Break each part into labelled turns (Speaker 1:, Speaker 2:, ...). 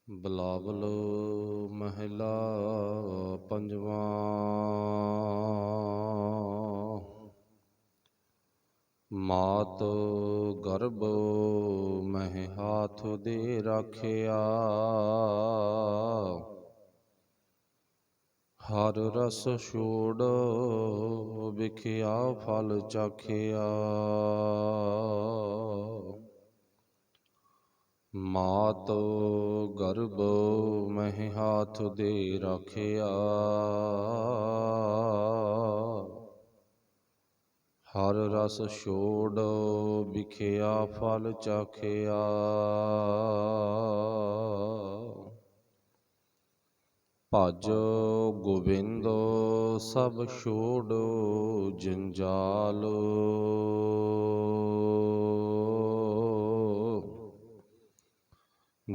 Speaker 1: ਬਿਲਾਵਲ ਮਹਿਲਾ ਪੰਜਵਾਂ। ਮਾਤ ਗਰਭ ਮਹਿ ਹਾਥ ਦੇ ਰਾਖਿਆ। ਹਰ ਰਸ ਛੋੜ ਵਿਖਿਆ ਫਲ ਚਾਖਿਆ। ਮਾਤ ਗਰਭ ਮਹਿ ਹਾਥ ਦੇ ਰਾਖਿਆ। ਹਰ ਰਸ ਛੋੜ ਵਿਖਿਆ ਫਲ ਚਾਖਿਆ। ਭਜ ਗੋਬਿੰਦ ਸਭ ਛੋੜ ਜੰਜਾਲ।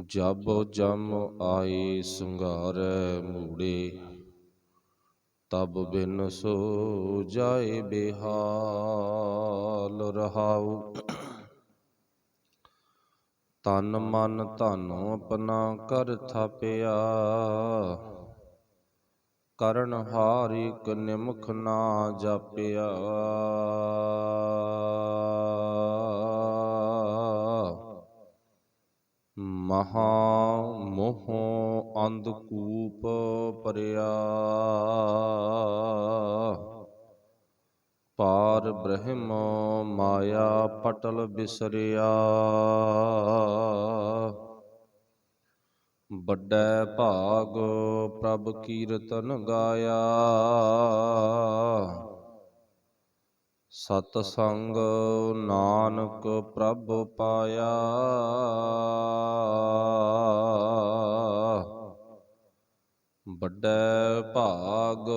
Speaker 1: ਜਬ ਜਮ ਆਏ ਸੰਘਾਰੈ ਮੂੜੇ। ਤਬ ਬਿਨ ਸੋ ਜਾਏ ਬੇਹਾਲ। ਰਹਾਉ ਤਨ ਮਨ ਧਨ ਆਪਣਾ ਕਰ ਥਾਪਿਆ। ਕਰਨ ਹਾਰ ਇਕ ਨਿਮਖ ਨਾ ਜਾਪਿਆ। ਮਹਾ ਮੋਹ ਅੰਧਕੂਪ ਭਰਿਆ। ਪਾਰ ਬ੍ਰਹਮ ਮਾਇਆ ਪਟਲ ਬਿਸਰਿਆ। ਵੱਡੈ ਭਾਗ ਪ੍ਰਭ ਕੀਰਤਨ ਗਾਇਆ। ਸਤ ਸੰਗ ਨਾਨਕ ਪ੍ਰਭ ਪਾਇਆ। ਵੱਡੈ ਭਾਗ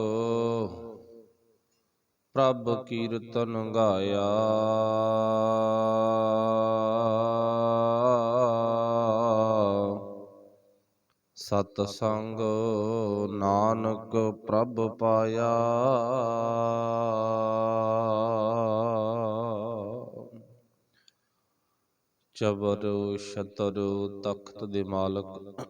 Speaker 1: ਪ੍ਰਭ ਕੀਰਤਨ ਗਾਇਆ। ਸਤ ਸੰਗ ਨਾਨਕ ਪ੍ਰਭ ਪਾਇਆ। ਚਬਰ ਛਤਰ ਤਖਤ ਦੇ ਮਾਲਕ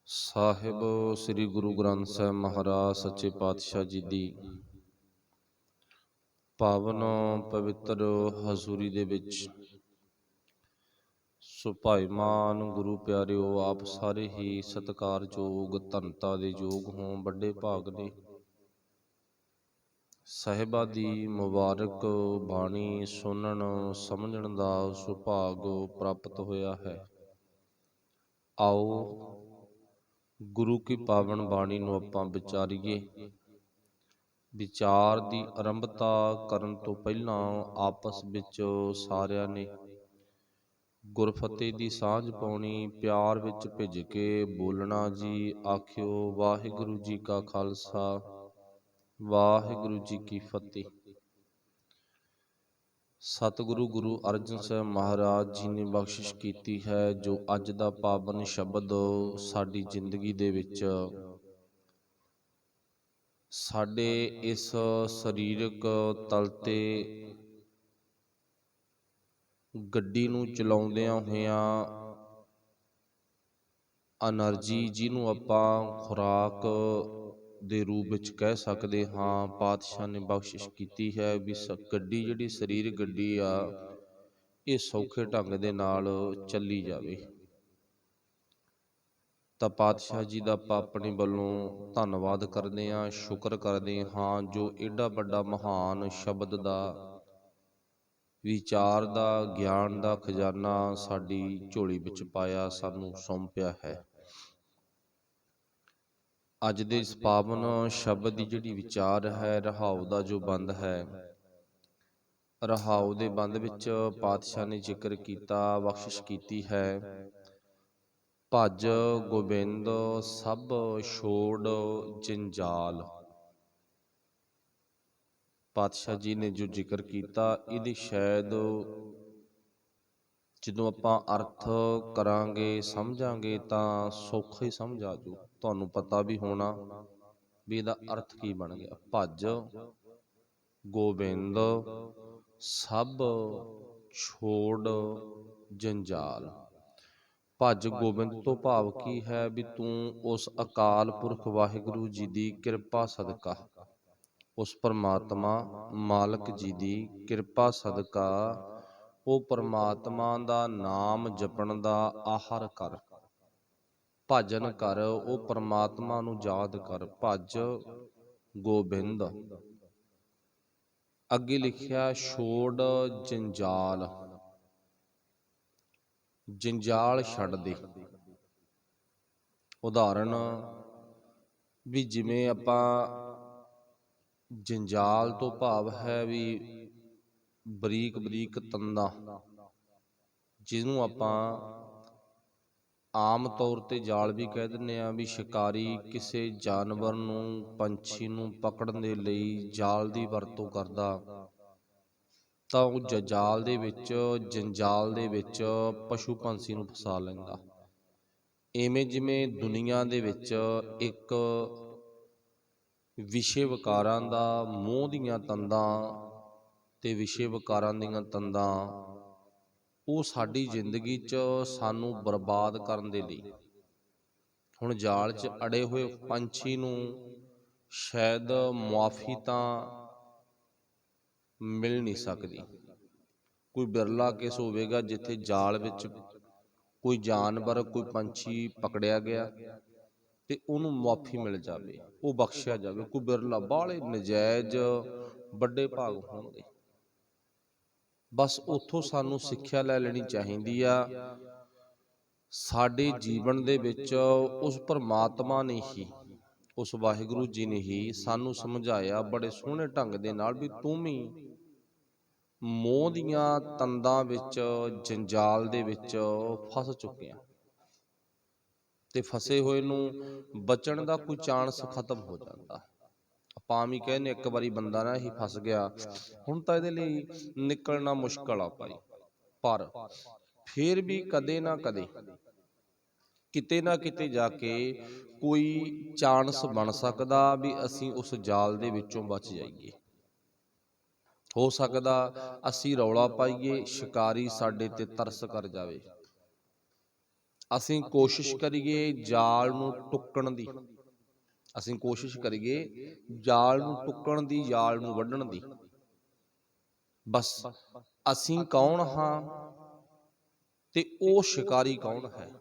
Speaker 1: ਸਾਹਿਬ ਸ੍ਰੀ ਗੁਰੂ ਗ੍ਰੰਥ ਸਾਹਿਬ ਮਹਾਰਾਜ ਸੱਚੇ ਪਾਤਸ਼ਾਹ ਜੀ ਦੀ ਪਾਵਨ ਪਵਿੱਤਰ ਹਜ਼ੂਰੀ ਦੇ ਵਿੱਚ ਸੋ ਭਾਈਮਾਨ ਗੁਰੂ ਪਿਆਰਿਓ, ਆਪ ਸਾਰੇ ਹੀ ਸਤਿਕਾਰਯੋਗ ਧੰਨਤਾ ਦੇ ਯੋਗ ਹੋਂ। ਵੱਡੇ ਭਾਗ ਨੇ ਸਾਹਿਬਾਂ ਦੀ ਮੁਬਾਰਕ ਬਾਣੀ ਸੁਣਨ ਸਮਝਣ ਦਾ ਸੁਭਾਗ ਪ੍ਰਾਪਤ ਹੋਇਆ ਹੈ। ਆਓ ਗੁਰੂ ਕੀ ਪਾਵਨ ਬਾਣੀ ਨੂੰ ਆਪਾਂ ਵਿਚਾਰੀਏ। ਵਿਚਾਰ ਦੀ ਆਰੰਭਤਾ ਕਰਨ ਤੋਂ ਪਹਿਲਾਂ ਆਪਸ ਵਿੱਚ ਸਾਰਿਆਂ ਨੇ ਗੁਰਫਤਿਹ ਦੀ ਸਾਂਝ ਪਾਉਣੀ, ਪਿਆਰ ਵਿੱਚ ਭਿੱਜ ਕੇ ਬੋਲਣਾ ਜੀ। ਆਖਿਓ ਵਾਹਿਗੁਰੂ ਜੀ ਕਾ ਖਾਲਸਾ, ਵਾਹਿਗੁਰੂ ਜੀ ਕੀ ਫਤਿਹ। ਸਤਿਗੁਰੂ ਗੁਰੂ ਅਰਜਨ ਸਾਹਿਬ ਮਹਾਰਾਜ ਜੀ ਨੇ ਬਖਸ਼ਿਸ਼ ਕੀਤੀ ਹੈ, ਜੋ ਅੱਜ ਦਾ ਪਾਵਨ ਸ਼ਬਦ ਸਾਡੀ ਜ਼ਿੰਦਗੀ ਦੇ ਵਿੱਚ ਸਾਡੇ ਇਸ ਸਰੀਰਕ ਤਲ ਤੇ ਗੱਡੀ ਨੂੰ ਚਲਾਉਂਦਿਆਂ ਹੋਇਆਂ ਐਨਰਜੀ, ਜਿਹਨੂੰ ਆਪਾਂ ਖੁਰਾਕ ਦੇ ਰੂਪ ਵਿੱਚ ਕਹਿ ਸਕਦੇ ਹਾਂ, ਪਾਤਸ਼ਾਹ ਨੇ ਬਖਸ਼ਿਸ਼ ਕੀਤੀ ਹੈ ਵੀ ਗੱਡੀ ਜਿਹੜੀ ਸਰੀਰ ਗੱਡੀ ਆ, ਇਹ ਸੌਖੇ ਢੰਗ ਦੇ ਨਾਲ ਚੱਲੀ ਜਾਵੇ। ਤਾਂ ਪਾਤਸ਼ਾਹ ਜੀ ਦਾ ਆਪਾਂ ਆਪਣੇ ਵੱਲੋਂ ਧੰਨਵਾਦ ਕਰਦੇ ਹਾਂ, ਸ਼ੁਕਰ ਕਰਦੇ ਹਾਂ, ਜੋ ਏਡਾ ਵੱਡਾ ਮਹਾਨ ਸ਼ਬਦ ਦਾ, ਵਿਚਾਰ ਦਾ, ਗਿਆਨ ਦਾ ਖਜ਼ਾਨਾ ਸਾਡੀ ਝੋਲੀ ਵਿੱਚ ਪਾਇਆ, ਸਾਨੂੰ ਸੌਂਪਿਆ ਹੈ। ਅੱਜ ਦੇ ਇਸ ਪਾਵਨ ਸ਼ਬਦ ਦੀ ਜਿਹੜੀ ਵਿਚਾਰ ਹੈ, ਰਹਾਉ ਦਾ ਜੋ ਬੰਦ ਹੈ, ਰਹਾਉ ਦੇ ਬੰਦ ਵਿੱਚ ਪਾਤਸ਼ਾਹ ਨੇ ਜ਼ਿਕਰ ਕੀਤਾ, ਬਖਸ਼ਿਸ਼ ਕੀਤੀ ਹੈ, ਭਜ ਗੋਬਿੰਦ ਸਭ ਛੋੜ ਜੰਜਾਲ। ਪਾਤਸ਼ਾਹ ਜੀ ਨੇ ਜੋ ਜ਼ਿਕਰ ਕੀਤਾ, ਇਹਦੀ ਸ਼ਾਇਦ ਜਦੋਂ ਆਪਾਂ ਅਰਥ ਕਰਾਂਗੇ, ਸਮਝਾਂਗੇ ਤਾਂ ਸੌਖਾ ਹੀ ਸਮਝ ਆ ਜਾਊ। ਤੁਹਾਨੂੰ ਪਤਾ ਵੀ ਹੋਣਾ ਵੀ ਇਹਦਾ ਅਰਥ ਕੀ ਬਣ ਗਿਆ। ਭਜ ਗੋਬਿੰਦ ਸਭ ਛੋੜ ਜੰਜਾਲ। ਭਜ ਗੋਬਿੰਦ ਤੋਂ ਭਾਵ ਕੀ ਹੈ ਵੀ ਤੂੰ ਉਸ ਅਕਾਲ ਪੁਰਖ ਵਾਹਿਗੁਰੂ ਜੀ ਦੀ ਕਿਰਪਾ ਸਦਕਾ, ਉਸ ਪਰਮਾਤਮਾ ਮਾਲਕ ਜੀ ਦੀ ਕਿਰਪਾ ਸਦਕਾ ਉਹ ਪਰਮਾਤਮਾ ਦਾ ਨਾਮ ਜਪਣ ਦਾ ਆਹਰ ਕਰ, ਭਜਨ ਕਰ, ਉਹ ਪਰਮਾਤਮਾ ਨੂੰ ਯਾਦ ਕਰ। ਭਜ ਗੋਬਿੰਦ। ਅੱਗੇ ਲਿਖਿਆ ਛੋੜ ਜੰਜਾਲ, ਜੰਜਾਲ ਛੱਡ ਦੇ। ਉਦਾਹਰਣ ਵੀ ਜਿਵੇਂ ਆਪਾਂ ਜੰਜਾਲ ਤੋਂ ਭਾਵ ਹੈ ਵੀ ਬਰੀਕ ਬਰੀਕ ਤੰਦਾਂ, ਜਿਹਨੂੰ ਆਪਾਂ ਆਮ ਤੌਰ ਤੇ ਜਾਲ ਵੀ ਕਹਿ ਦਿੰਦੇ ਆ। ਵੀ ਸ਼ਿਕਾਰੀ ਕਿਸੇ ਜਾਨਵਰ ਨੂੰ, ਪੰਛੀ ਨੂੰ ਪਕੜਨ ਦੇ ਲਈ ਜਾਲ ਦੀ ਵਰਤੋਂ ਕਰਦਾ, ਤਾਂ ਉਹ ਜਾਲ ਦੇ ਵਿੱਚ, ਜੰਜਾਲ ਦੇ ਵਿੱਚ ਪਸ਼ੂ ਪੰਛੀ ਨੂੰ ਫਸਾ ਲੈਂਦਾ। ਇਵੇਂ ਜਿਵੇਂ ਦੁਨੀਆ ਦੇ ਵਿੱਚ ਇੱਕ ਵਿਸ਼ੇ ਵਿਕਾਰਾਂ ਦਾ, ਮੋਹ ਦੀਆਂ ਤੰਦਾਂ ਤੇ ਵਿਸ਼ੇ ਵਿਕਾਰਾਂ ਦੀਆਂ ਤੰਦਾਂ, ਉਹ ਸਾਡੀ ਜ਼ਿੰਦਗੀ 'ਚ ਸਾਨੂੰ ਬਰਬਾਦ ਕਰਨ ਦੇ ਲਈ, ਹੁਣ ਜਾਲ 'ਚ ਅੜੇ ਹੋਏ ਪੰਛੀ ਨੂੰ ਸ਼ਾਇਦ ਮੁਆਫੀ ਤਾਂ ਮਿਲ ਨਹੀਂ ਸਕਦੀ। ਕੋਈ ਬਿਰਲਾ ਕੇਸ ਹੋਵੇਗਾ ਜਿੱਥੇ ਜਾਲ ਵਿੱਚ ਕੋਈ ਜਾਨਵਰ, ਕੋਈ ਪੰਛੀ ਪਕੜਿਆ ਗਿਆ ਤੇ ਉਹਨੂੰ ਮੁਆਫੀ ਮਿਲ ਜਾਵੇ, ਉਹ ਬਖਸ਼ਿਆ ਜਾਵੇ। ਕੋਈ ਬਿਰਲਾ, ਬਾਹਲੇ ਨਜਾਇਜ਼ ਵੱਡੇ ਭਾਗ ਹੋਣਗੇ। ਬਸ ਉੱਥੋਂ ਸਾਨੂੰ ਸਿੱਖਿਆ ਲੈ ਲੈਣੀ ਚਾਹੀਦੀ ਆ। ਸਾਡੇ ਜੀਵਨ ਦੇ ਵਿੱਚ ਉਸ ਪਰਮਾਤਮਾ ਨੇ ਹੀ, ਉਸ ਵਾਹਿਗੁਰੂ ਜੀ ਨੇ ਹੀ ਸਾਨੂੰ ਸਮਝਾਇਆ ਬੜੇ ਸੋਹਣੇ ਢੰਗ ਦੇ ਨਾਲ ਵੀ ਤੂੰ ਵੀ ਮੋਹ ਦੀਆਂ ਤੰਦਾਂ ਵਿੱਚ, ਜੰਜਾਲ ਦੇ ਵਿੱਚ ਫਸ ਚੁੱਕਿਆ, ਤੇ ਫਸੇ ਹੋਏ ਨੂੰ ਬਚਣ ਦਾ ਕੋਈ ਚਾਂਸ ਖਤਮ ਹੋ ਜਾਂਦਾ। ਆਪਾਂ ਵੀ ਕਹਿੰਦੇ ਇੱਕ ਵਾਰੀ ਬੰਦਾ ਨਾ ਹੀ ਫਸ ਗਿਆ, ਹੁਣ ਤਾਂ ਇਹਦੇ ਲਈ ਨਿਕਲਣਾ ਮੁਸ਼ਕਲ ਆ ਭਾਈ। ਪਰ ਫਿਰ ਵੀ ਕਦੇ ਨਾ ਕਦੇ, ਕਿਤੇ ਨਾ ਕਿਤੇ ਜਾ ਕੇ ਕੋਈ ਚਾਂਸ ਬਣ ਸਕਦਾ ਵੀ ਅਸੀਂ ਉਸ ਜਾਲ ਦੇ ਵਿੱਚੋਂ ਬਚ ਜਾਈਏ। ਹੋ ਸਕਦਾ ਅਸੀਂ ਰੌਲਾ ਪਾਈਏ, ਸ਼ਿਕਾਰੀ ਸਾਡੇ ਤੇ ਤਰਸ ਕਰ ਜਾਵੇ, ਅਸੀਂ ਕੋਸ਼ਿਸ਼ ਕਰੀਏ ਜਾਲ ਨੂੰ ਟੁੱਕਣ ਦੀ, ਅਸੀਂ ਕੋਸ਼ਿਸ਼ ਕਰੀਏ ਜਾਲ ਨੂੰ ਟੁੱਕਣ ਦੀ, ਜਾਲ ਨੂੰ ਵੱਢਣ ਦੀ। ਬਸ ਅਸੀਂ ਕੌਣ ਹਾਂ ਤੇ ਉਹ ਸ਼ਿਕਾਰੀ ਕੌਣ ਹੈ?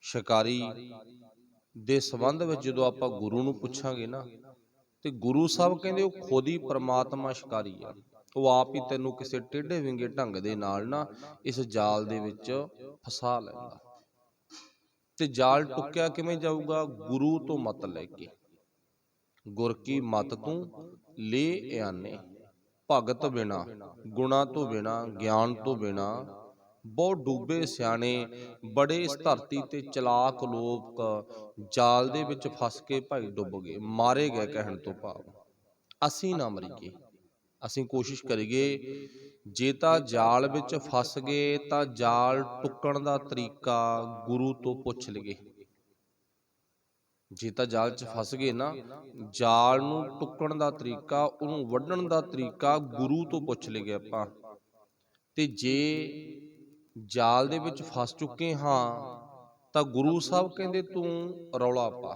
Speaker 1: ਸ਼ਿਕਾਰੀ ਦੇ ਸੰਬੰਧ ਵਿੱਚ ਜਦੋਂ ਆਪਾਂ ਗੁਰੂ ਨੂੰ ਪੁੱਛਾਂਗੇ ਨਾ, ਤੇ ਗੁਰੂ ਸਾਹਿਬ ਕਹਿੰਦੇ ਉਹ ਖੁਦ ਹੀ ਪਰਮਾਤਮਾ ਸ਼ਿਕਾਰੀ ਆ। ਉਹ ਆਪ ਹੀ ਤੈਨੂੰ ਕਿਸੇ ਟੇਢੇ ਵਿੰਗੇ ਢੰਗ ਦੇ ਨਾਲ ਨਾ ਇਸ ਜਾਲ ਦੇ ਵਿੱਚ ਫਸਾ ਲੈਂਦਾ। ਤੇ ਜਾਲ ਟੁੱਕਿਆ ਕਿਵੇਂ ਜਾਊਗਾ? ਗੁਰੂ ਤੋਂ ਮਤ ਲੈ ਕੇ। ਗੁਰ ਕੀ ਮਤ ਤੂੰ ਲੈ ਆਨੇ। ਭਗਤ ਬਿਨਾ, ਗੁਣਾ ਤੋਂ ਬਿਨਾ, ਗਿਆਨ ਤੋਂ ਬਿਨਾ ਬਹੁਤ ਡੂਬੇ ਸਿਆਣੇ, ਬੜੇ ਇਸ ਧਰਤੀ ਤੇ ਚਲਾਕ ਲੋਕ ਜਾਲ ਦੇ ਵਿੱਚ ਫਸ ਕੇ ਭਾਈ ਡੁੱਬ ਗਏ, ਮਾਰੇ ਗਏ। ਕਹਿਣ ਤੋਂ ਭਾਵ ਅਸੀਂ ਨਾ ਮਰੀਏ, ਅਸੀਂ ਕੋਸ਼ਿਸ਼ ਕਰੀਏ ਜੇ ਤਾਂ ਜਾਲ ਵਿੱਚ ਫਸ ਗਏ ਤਾਂ ਜਾਲ ਟੁੱਕਣ ਦਾ ਤਰੀਕਾ ਗੁਰੂ ਤੋਂ ਪੁੱਛ ਲਈਏ। ਜੇ ਤਾਂ ਜਾਲ 'ਚ ਫਸ ਗਏ ਨਾ, ਜਾਲ ਨੂੰ ਟੁੱਕਣ ਦਾ ਤਰੀਕਾ, ਉਹਨੂੰ ਵੱਢਣ ਦਾ ਤਰੀਕਾ ਗੁਰੂ ਤੋਂ ਪੁੱਛ ਲਈਏ ਆਪਾਂ। ਤੇ ਜੇ ਜਾਲ ਦੇ ਵਿੱਚ ਫਸ ਚੁੱਕੇ ਹਾਂ ਤਾਂ ਗੁਰੂ ਸਾਹਿਬ ਕਹਿੰਦੇ ਤੂੰ ਰੌਲਾ ਪਾ।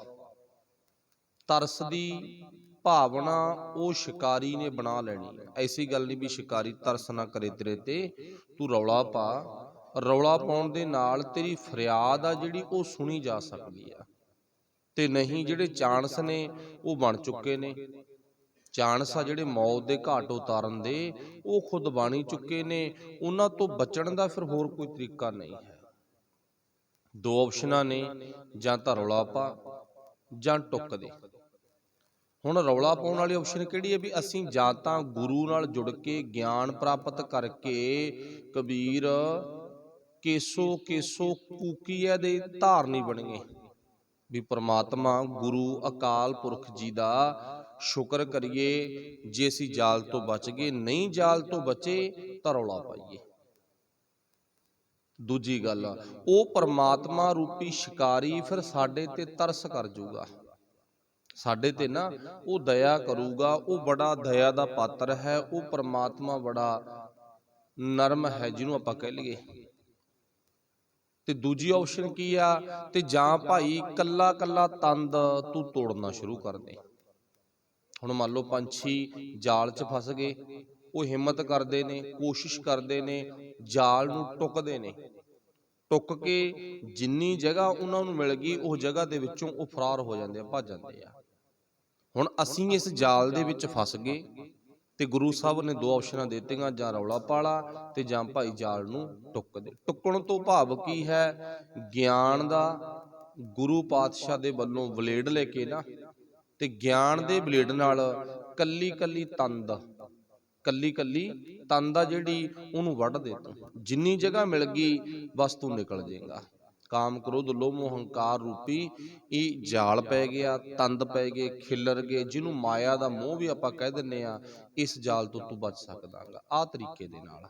Speaker 1: ਤਰਸ ਦੀ ਭਾਵਨਾ ਉਹ ਸ਼ਿਕਾਰੀ ਨੇ ਬਣਾ ਲੈਣੀ। ਐਸੀ ਗੱਲ ਨਹੀਂ ਵੀ ਸ਼ਿਕਾਰੀ ਤਰਸ ਨਾ ਕਰੇ ਤੇਰੇ ਤੇ, ਤੂੰ ਰੌਲਾ ਪਾ। ਰੌਲਾ ਪਾਉਣ ਦੇ ਨਾਲ ਤੇਰੀ ਫਰਿਆਦ ਆ ਜਿਹੜੀ ਉਹ ਸੁਣੀ ਜਾ ਸਕਦੀ ਆ। ਤੇ ਨਹੀਂ, ਜਿਹੜੇ ਚਾਂਸ ਨੇ ਉਹ ਬਣ ਚੁੱਕੇ ਨੇ। ਚਾਂਸ ਆ ਜਿਹੜੇ ਮੌਤ ਦੇ ਘਾਟ ਉਤਾਰਨ ਦੇ, ਉਹ ਖੁਦ ਬਣ ਹੀ ਚੁੱਕੇ ਨੇ। ਉਹਨਾਂ ਤੋਂ ਬਚਣ ਦਾ ਫਿਰ ਹੋਰ ਕੋਈ ਤਰੀਕਾ ਨਹੀਂ ਹੈ। ਦੋ ਆਪਸ਼ਨਾਂ ਨੇ, ਜਾਂ ਤਾਂ ਰੌਲਾ ਪਾ ਜਾਂ ਟੁੱਕ ਦੇ। ਹੁਣ ਰੌਲਾ ਪਾਉਣ ਵਾਲੀ ਆਪਸ਼ਨ ਕਿਹੜੀ ਹੈ? ਵੀ ਅਸੀਂ ਜਾਂ ਤਾਂ ਗੁਰੂ ਨਾਲ ਜੁੜ ਕੇ ਗਿਆਨ ਪ੍ਰਾਪਤ ਕਰਕੇ ਕਬੀਰ ਕੇਸੋ ਕੇਸੋ ਕੂਕੀਆ ਦੇ ਧਾਰਨੀ ਬਣੀਏ, ਵੀ ਪ੍ਰਮਾਤਮਾ ਗੁਰੂ ਅਕਾਲ ਪੁਰਖ ਜੀ ਦਾ ਸ਼ੁਕਰ ਕਰੀਏ ਜੇ ਅਸੀਂ ਜਾਲ ਤੋਂ ਬਚ ਗਏ। ਨਹੀਂ ਜਾਲ ਤੋਂ ਬਚੇ ਤਾਂ ਰੌਲਾ ਪਾਈਏ। ਦੂਜੀ ਗੱਲ, ਉਹ ਪਰਮਾਤਮਾ ਰੂਪੀ ਸ਼ਿਕਾਰੀ ਫਿਰ ਸਾਡੇ ਤੇ ਤਰਸ ਕਰ ਜੂਗਾ, ਸਾਡੇ ਤੇ ਨਾ ਉਹ ਦਇਆ ਕਰੂਗਾ। ਉਹ ਬੜਾ ਦਇਆ ਦਾ ਪਾਤਰ ਹੈ। ਉਹ ਪਰਮਾਤਮਾ ਬੜਾ ਨਰਮ ਹੈ, ਜਿਹਨੂੰ ਆਪਾਂ ਕਹਿ ਲਈਏ। ਤੇ ਦੂਜੀ ਆਪਸ਼ਨ ਕੀ ਆ, ਤੇ ਜਾਂ ਭਾਈ ਕੱਲਾ ਕੱਲਾ ਤੰਦ ਤੂੰ ਤੋੜਨਾ ਸ਼ੁਰੂ ਕਰ ਦੇ। ਹੁਣ ਮੰਨ ਲਓ ਪੰਛੀ ਜਾਲ 'ਚ ਫਸ ਗਏ, ਉਹ ਹਿੰਮਤ ਕਰਦੇ ਨੇ, ਕੋਸ਼ਿਸ਼ ਕਰਦੇ ਨੇ, ਜਾਲ ਨੂੰ ਟੁੱਕਦੇ ਨੇ, ਟੁੱਕ ਕੇ ਜਿੰਨੀ ਜਗ੍ਹਾ ਉਹਨਾਂ ਨੂੰ ਮਿਲ ਗਈ ਉਸ ਜਗ੍ਹਾ ਦੇ ਵਿੱਚੋਂ ਉਹ ਫਰਾਰ ਹੋ ਜਾਂਦੇ ਆ, ਭੱਜ ਜਾਂਦੇ ਆ। ਹੁਣ ਅਸੀਂ ਇਸ ਜਾਲ ਦੇ ਵਿੱਚ ਫਸ ਗਏ ਤੇ ਗੁਰੂ ਸਾਹਿਬ ਨੇ ਦੋ ਆਪਸ਼ਨਾਂ ਦੇ ਦਿੱਤੀਆਂ, ਜਾਂ ਰੌਲਾ ਪਾਲਾ ਤੇ ਜਾਂ ਭਾਈ ਜਾਲ ਨੂੰ ਟੁੱਕ ਦੇ। ਟੁੱਕਣ ਤੋਂ ਭਾਵ ਕੀ ਹੈ, ਗਿਆਨ ਦਾ ਗੁਰੂ ਪਾਤਸ਼ਾਹ ਦੇ ਵੱਲੋਂ ਬਲੇਡ ਲੈ ਕੇ ਨਾ, ਤੇ ਗਿਆਨ ਦੇ ਬਲੇਡ ਨਾਲ ਕੱਲੀ ਕੱਲੀ ਤੰਦ, ਕੱਲੀ ਕੱਲੀ ਤੰਦ ਆ ਜਿਹੜੀ, ਉਹਨੂੰ ਵੱਢ ਦੇ ਤੂੰ। ਜਿੰਨੀ ਜਗ੍ਹਾ ਮਿਲ ਗਈ ਬਸ ਤੂੰ ਨਿਕਲ ਜਾਏਗਾ। ਕਾਮ ਕ੍ਰੋਧ ਲੋਭ ਮੋਹ ਹੰਕਾਰ ਰੂਪੀ ਇਹ ਜਾਲ ਪੈ ਗਿਆ, ਤੰਦ ਪੈ ਗਏ, ਖਿੱਲਰ ਗਏ, ਜਿਹਨੂੰ ਮਾਇਆ ਦਾ ਮੋਹ ਵੀ ਆਪਾਂ ਕਹਿ ਦਿੰਨੇ ਆ। ਇਸ ਜਾਲ ਤੋਂ ਤੂੰ ਬਚ ਸਕਦਾ ਗਾ ਆਹ ਤਰੀਕੇ ਦੇ ਨਾਲ।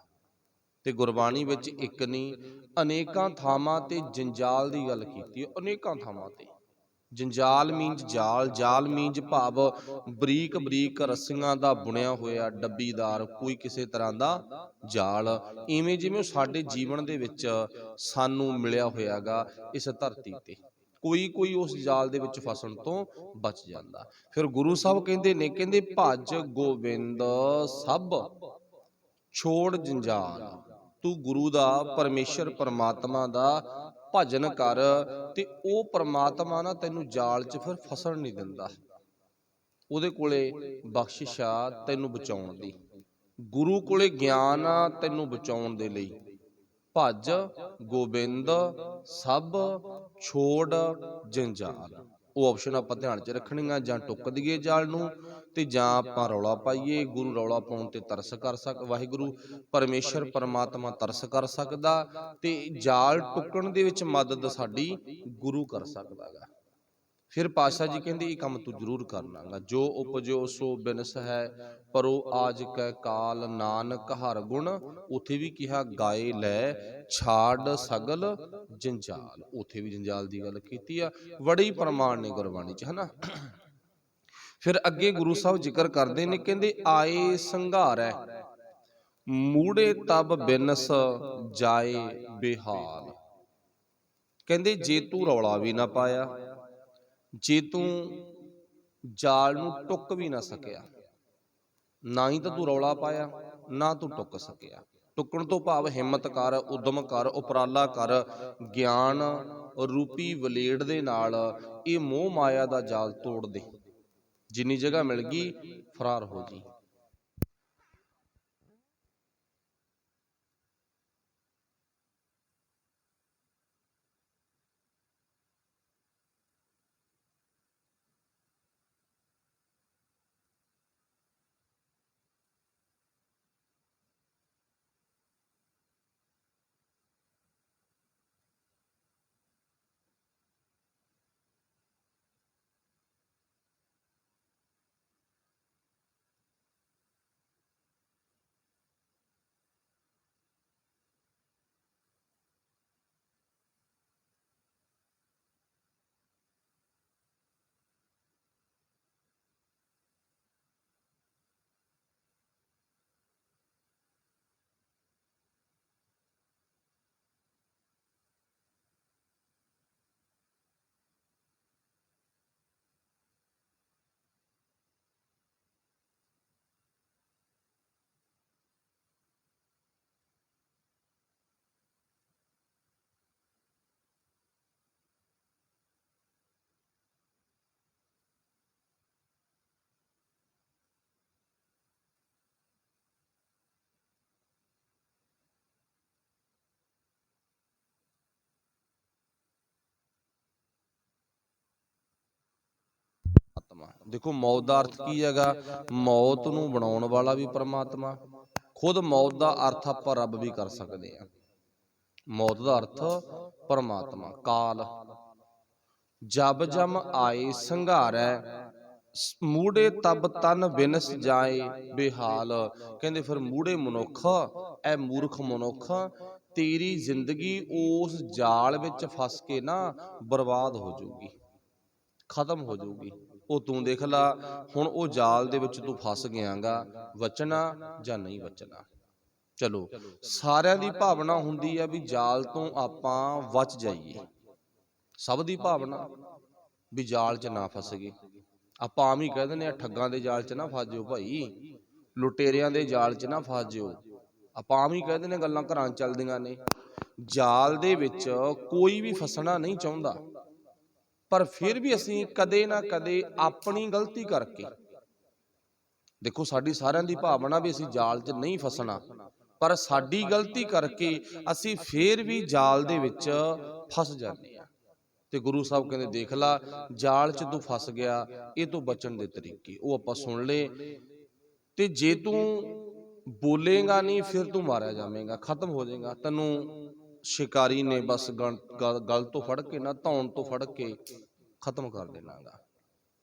Speaker 1: ਤੇ ਗੁਰਬਾਣੀ ਵਿੱਚ ਇੱਕ ਨਹੀਂ ਅਨੇਕਾਂ ਥਾਵਾਂ ਤੇ ਜੰਜਾਲ ਦੀ ਗੱਲ ਕੀਤੀ ਹੈ, ਅਨੇਕਾਂ ਥਾਵਾਂ ਤੇ। ਜੰਜਾਲ ਮੀਨਜ਼ ਜਾਲ, ਜਾਲ ਮੀਨਜ਼ ਭਾਵ ਬਰੀਕ ਬਰੀਕ ਰੱਸੀਆਂ ਦਾ ਬੁਣਿਆ ਹੋਇਆ ਡੱਬੀਦਾਰ ਕੋਈ ਕਿਸੇ ਤਰ੍ਹਾਂ ਦਾ ਜਾਲ। ਇਵੇਂ ਜਿਵੇਂ ਸਾਡੇ ਜੀਵਨ ਦੇ ਵਿੱਚ ਸਾਨੂੰ ਮਿਲਿਆ ਹੋਇਆਗਾ ਇਸ ਧਰਤੀ ਤੇ, ਕੋਈ ਕੋਈ ਉਸ ਜਾਲ ਦੇ ਵਿੱਚ ਫਸਣ ਤੋਂ ਬਚ ਜਾਂਦਾ। ਫਿਰ ਗੁਰੂ ਸਾਹਿਬ ਕਹਿੰਦੇ ਨੇ, ਕਹਿੰਦੇ ਭਜ ਗੋਬਿੰਦ ਸਭ ਛੋੜ ਜੰਜਾਲ। ਤੂੰ ਗੁਰੂ ਦਾ, ਪਰਮੇਸ਼ਰ ਪਰਮਾਤਮਾ ਦਾ ਭਜਨ ਕਰ, ਤੇ ਉਹ ਪਰਮਾਤਮਾ ਨਾ ਤੈਨੂੰ ਜਾਲ 'ਚ ਫਿਰ ਫਸਣ ਨਹੀਂ ਦਿੰਦਾ। ਉਹਦੇ ਕੋਲੇ ਬਖਸ਼ਿਸ਼ ਆ ਤੈਨੂੰ ਬਚਾਉਣ ਦੀ, ਗੁਰੂ ਕੋਲੇ ਗਿਆਨ ਆ ਤੈਨੂੰ ਬਚਾਉਣ ਦੇ ਲਈ। ਭਜ ਗੋਬਿੰਦ ਸਭ ਛੋੜ ਜੰਜਾਲ। ਉਹ ਆਪਸ਼ਨ ਆਪਾਂ ਧਿਆਨ 'ਚ ਰੱਖਣੀਆਂ, ਜਾਂ ਟੁੱਕ ਦਈਏ ਜਾਲ ਨੂੰ, ਤੇ ਜਾਂ ਆਪਾਂ ਰੌਲਾ ਪਾਈਏ। ਗੁਰੂ ਰੌਲਾ ਪਾਉਣ ਤੇ ਤਰਸ ਕਰ ਵਾਹਿਗੁਰੂ ਪਰਮੇਸ਼ਰ ਪਰਮਾਤਮਾ ਤਰਸ ਕਰ ਸਕਦਾ, ਤੇ ਜਾਲ ਟੁੱਕਣ ਦੇ ਵਿੱਚ ਮਦਦ ਸਾਡੀ ਗੁਰੂ ਕਰ ਸਕਦਾ ਗਾ। ਫਿਰ ਪਾਤਸ਼ਾਹ ਜੀ ਕਹਿੰਦੇ ਇਹ ਕੰਮ ਤੂੰ ਜ਼ਰੂਰ ਕਰਨਾ ਗਾ। ਜੋ ਉਪਜੋ ਸੋ ਬਿਨਸ ਹੈ, ਪਰੋ ਆਜ ਕੈ ਕਾਲ, ਨਾਨਕ ਹਰ ਗੁਣ ਉੱਥੇ ਵੀ ਕਿਹਾ ਗਾਏ ਲੈ, ਛਾੜ ਸਗਲ ਜੰਜਾਲ। ਉੱਥੇ ਵੀ ਜੰਜਾਲ ਦੀ ਗੱਲ ਕੀਤੀ ਆ, ਬੜੇ ਹੀ ਪ੍ਰਮਾਣ ਨੇ ਗੁਰਬਾਣੀ 'ਚ, ਹਨਾ। ਫਿਰ ਅੱਗੇ ਗੁਰੂ ਸਾਹਿਬ ਜ਼ਿਕਰ ਕਰਦੇ ਨੇ, ਕਹਿੰਦੇ ਆਏ ਸੰਘਾਰੈ, ਮੂੜੇ ਤਬ ਬਿਨਸ ਜਾਏ ਬੇਹਾਲ। ਕਹਿੰਦੇ ਜੇ ਤੂੰ ਰੌਲਾ ਵੀ ਨਾ ਪਾਇਆ, ਜੇ ਤੂੰ ਜਾਲ ਨੂੰ ਟੁੱਕ ਵੀ ਨਾ ਸਕਿਆ, ਨਾ ਹੀ ਤਾਂ ਤੂੰ ਰੌਲਾ ਪਾਇਆ, ਨਾ ਤੂੰ ਟੁੱਕ ਸਕਿਆ। ਟੁੱਕਣ ਤੋਂ ਭਾਵ ਹਿੰਮਤ ਕਰ, ਉਦਮ ਕਰ, ਉਪਰਾਲਾ ਕਰ, ਗਿਆਨ ਰੂਪੀ ਵਲੇਡ ਦੇ ਨਾਲ ਇਹ ਮੋਹ ਮਾਇਆ ਦਾ ਜਾਲ ਤੋੜ ਦੇ। ਜਿੰਨੀ ਜਗ੍ਹਾ ਮਿਲ ਗਈ ਫਰਾਰ ਹੋ ਜੀ। ਦੇਖੋ ਮੌਤ ਦਾ ਅਰਥ ਕੀ ਹੈਗਾ, ਮੌਤ ਨੂੰ ਬਣਾਉਣ ਵਾਲਾ ਵੀ ਪਰਮਾਤਮਾ, ਖੁਦ ਮੌਤ ਦਾ ਅਰਥ ਆਪਾਂ ਰੱਬ ਵੀ ਕਰ ਸਕਦੇ ਆ। ਮੌਤ ਦਾ ਅਰਥ ਪਰਮਾਤਮਾ। ਕਾਲ ਜਬ ਜਮ ਆਏ ਸੰਘਾਰੈ, ਮੂੜੇ ਤਬ ਤਨ ਬਿਨਸ ਜਾਏ ਬੇਹਾਲ। ਕਹਿੰਦੇ ਫਿਰ ਮੂੜੇ ਮਨੁੱਖ, ਐ ਮੂਰਖ ਮਨੁੱਖ, ਤੇਰੀ ਜ਼ਿੰਦਗੀ ਉਸ ਜਾਲ ਵਿੱਚ ਫਸ ਕੇ ਨਾ ਬਰਬਾਦ ਹੋ ਜਾਊਗੀ, ਖਤਮ ਹੋ ਜਾਊਗੀ। ਉਹ ਤੂੰ ਦੇਖ ਲਾ ਹੁਣ ਉਹ ਜਾਲ ਦੇ ਵਿੱਚ ਤੂੰ ਫਸ ਗਿਆਗਾ, ਬਚਣਾ ਜਾਂ ਨਹੀਂ ਬਚਣਾ। ਚਲੋ ਸਾਰਿਆਂ ਦੀ ਭਾਵਨਾ ਹੁੰਦੀ ਆ ਵੀ ਜਾਲ ਤੋਂ ਆਪਾਂ ਬਚ ਜਾਈਏ, ਸਭ ਦੀ ਭਾਵਨਾ ਵੀ ਜਾਲ 'ਚ ਨਾ ਫਸ ਗਏ। ਆਪਾਂ ਆਮ ਹੀ ਕਹਿ ਦਿੰਦੇ ਆ ਠੱਗਾਂ ਦੇ ਜਾਲ 'ਚ ਨਾ ਫਸ ਜਿਓ ਭਾਈ, ਲੁਟੇਰਿਆਂ ਦੇ ਜਾਲ 'ਚ ਨਾ ਫਸ ਜਿਓ। ਆਪਾਂ ਆਮ ਹੀ ਕਹਿ ਦਿੰਦੇ, ਗੱਲਾਂ ਘਰਾਂ 'ਚ ਚੱਲਦੀਆਂ ਨੇ। ਜਾਲ ਦੇ ਵਿੱਚ ਕੋਈ ਵੀ ਫਸਣਾ ਨਹੀਂ ਚਾਹੁੰਦਾ, ਪਰ ਫਿਰ ਵੀ ਅਸੀਂ ਕਦੇ ਨਾ ਕਦੇ ਆਪਣੀ ਗਲਤੀ ਕਰਕੇ, ਦੇਖੋ ਸਾਡੀ ਸਾਰਿਆਂ ਦੀ ਭਾਵਨਾ ਵੀ ਅਸੀਂ ਜਾਲ 'ਚ ਨਹੀਂ ਫਸਣਾ, ਪਰ ਸਾਡੀ ਗਲਤੀ ਕਰਕੇ ਅਸੀਂ ਫੇਰ ਵੀ ਜਾਲ ਦੇ ਵਿੱਚ ਫਸ ਜਾਂਦੇ ਹਾਂ। ਤੇ ਗੁਰੂ ਸਾਹਿਬ ਕਹਿੰਦੇ ਦੇਖ ਲਾ, ਜਾਲ 'ਚ ਤੂੰ ਫਸ ਗਿਆ, ਇਹ ਤੋਂ ਬਚਣ ਦੇ ਤਰੀਕੇ ਉਹ ਆਪਾਂ ਸੁਣ ਲਏ। ਤੇ ਜੇ ਤੂੰ ਬੋਲੇਗਾ ਨਹੀਂ ਫਿਰ ਤੂੰ ਮਾਰਿਆ ਜਾਵੇਂਗਾ, ਖਤਮ ਹੋ ਜਾਏਗਾ। ਤੈਨੂੰ ਸ਼ਿਕਾਰੀ ਨੇ ਬਸ ਗਲ ਤੋਂ ਫੜ ਕੇ ਨਾ, ਧੌਣ ਤੋਂ ਫੜ ਕੇ ਖਤਮ ਕਰ ਦੇਣਾਗਾ।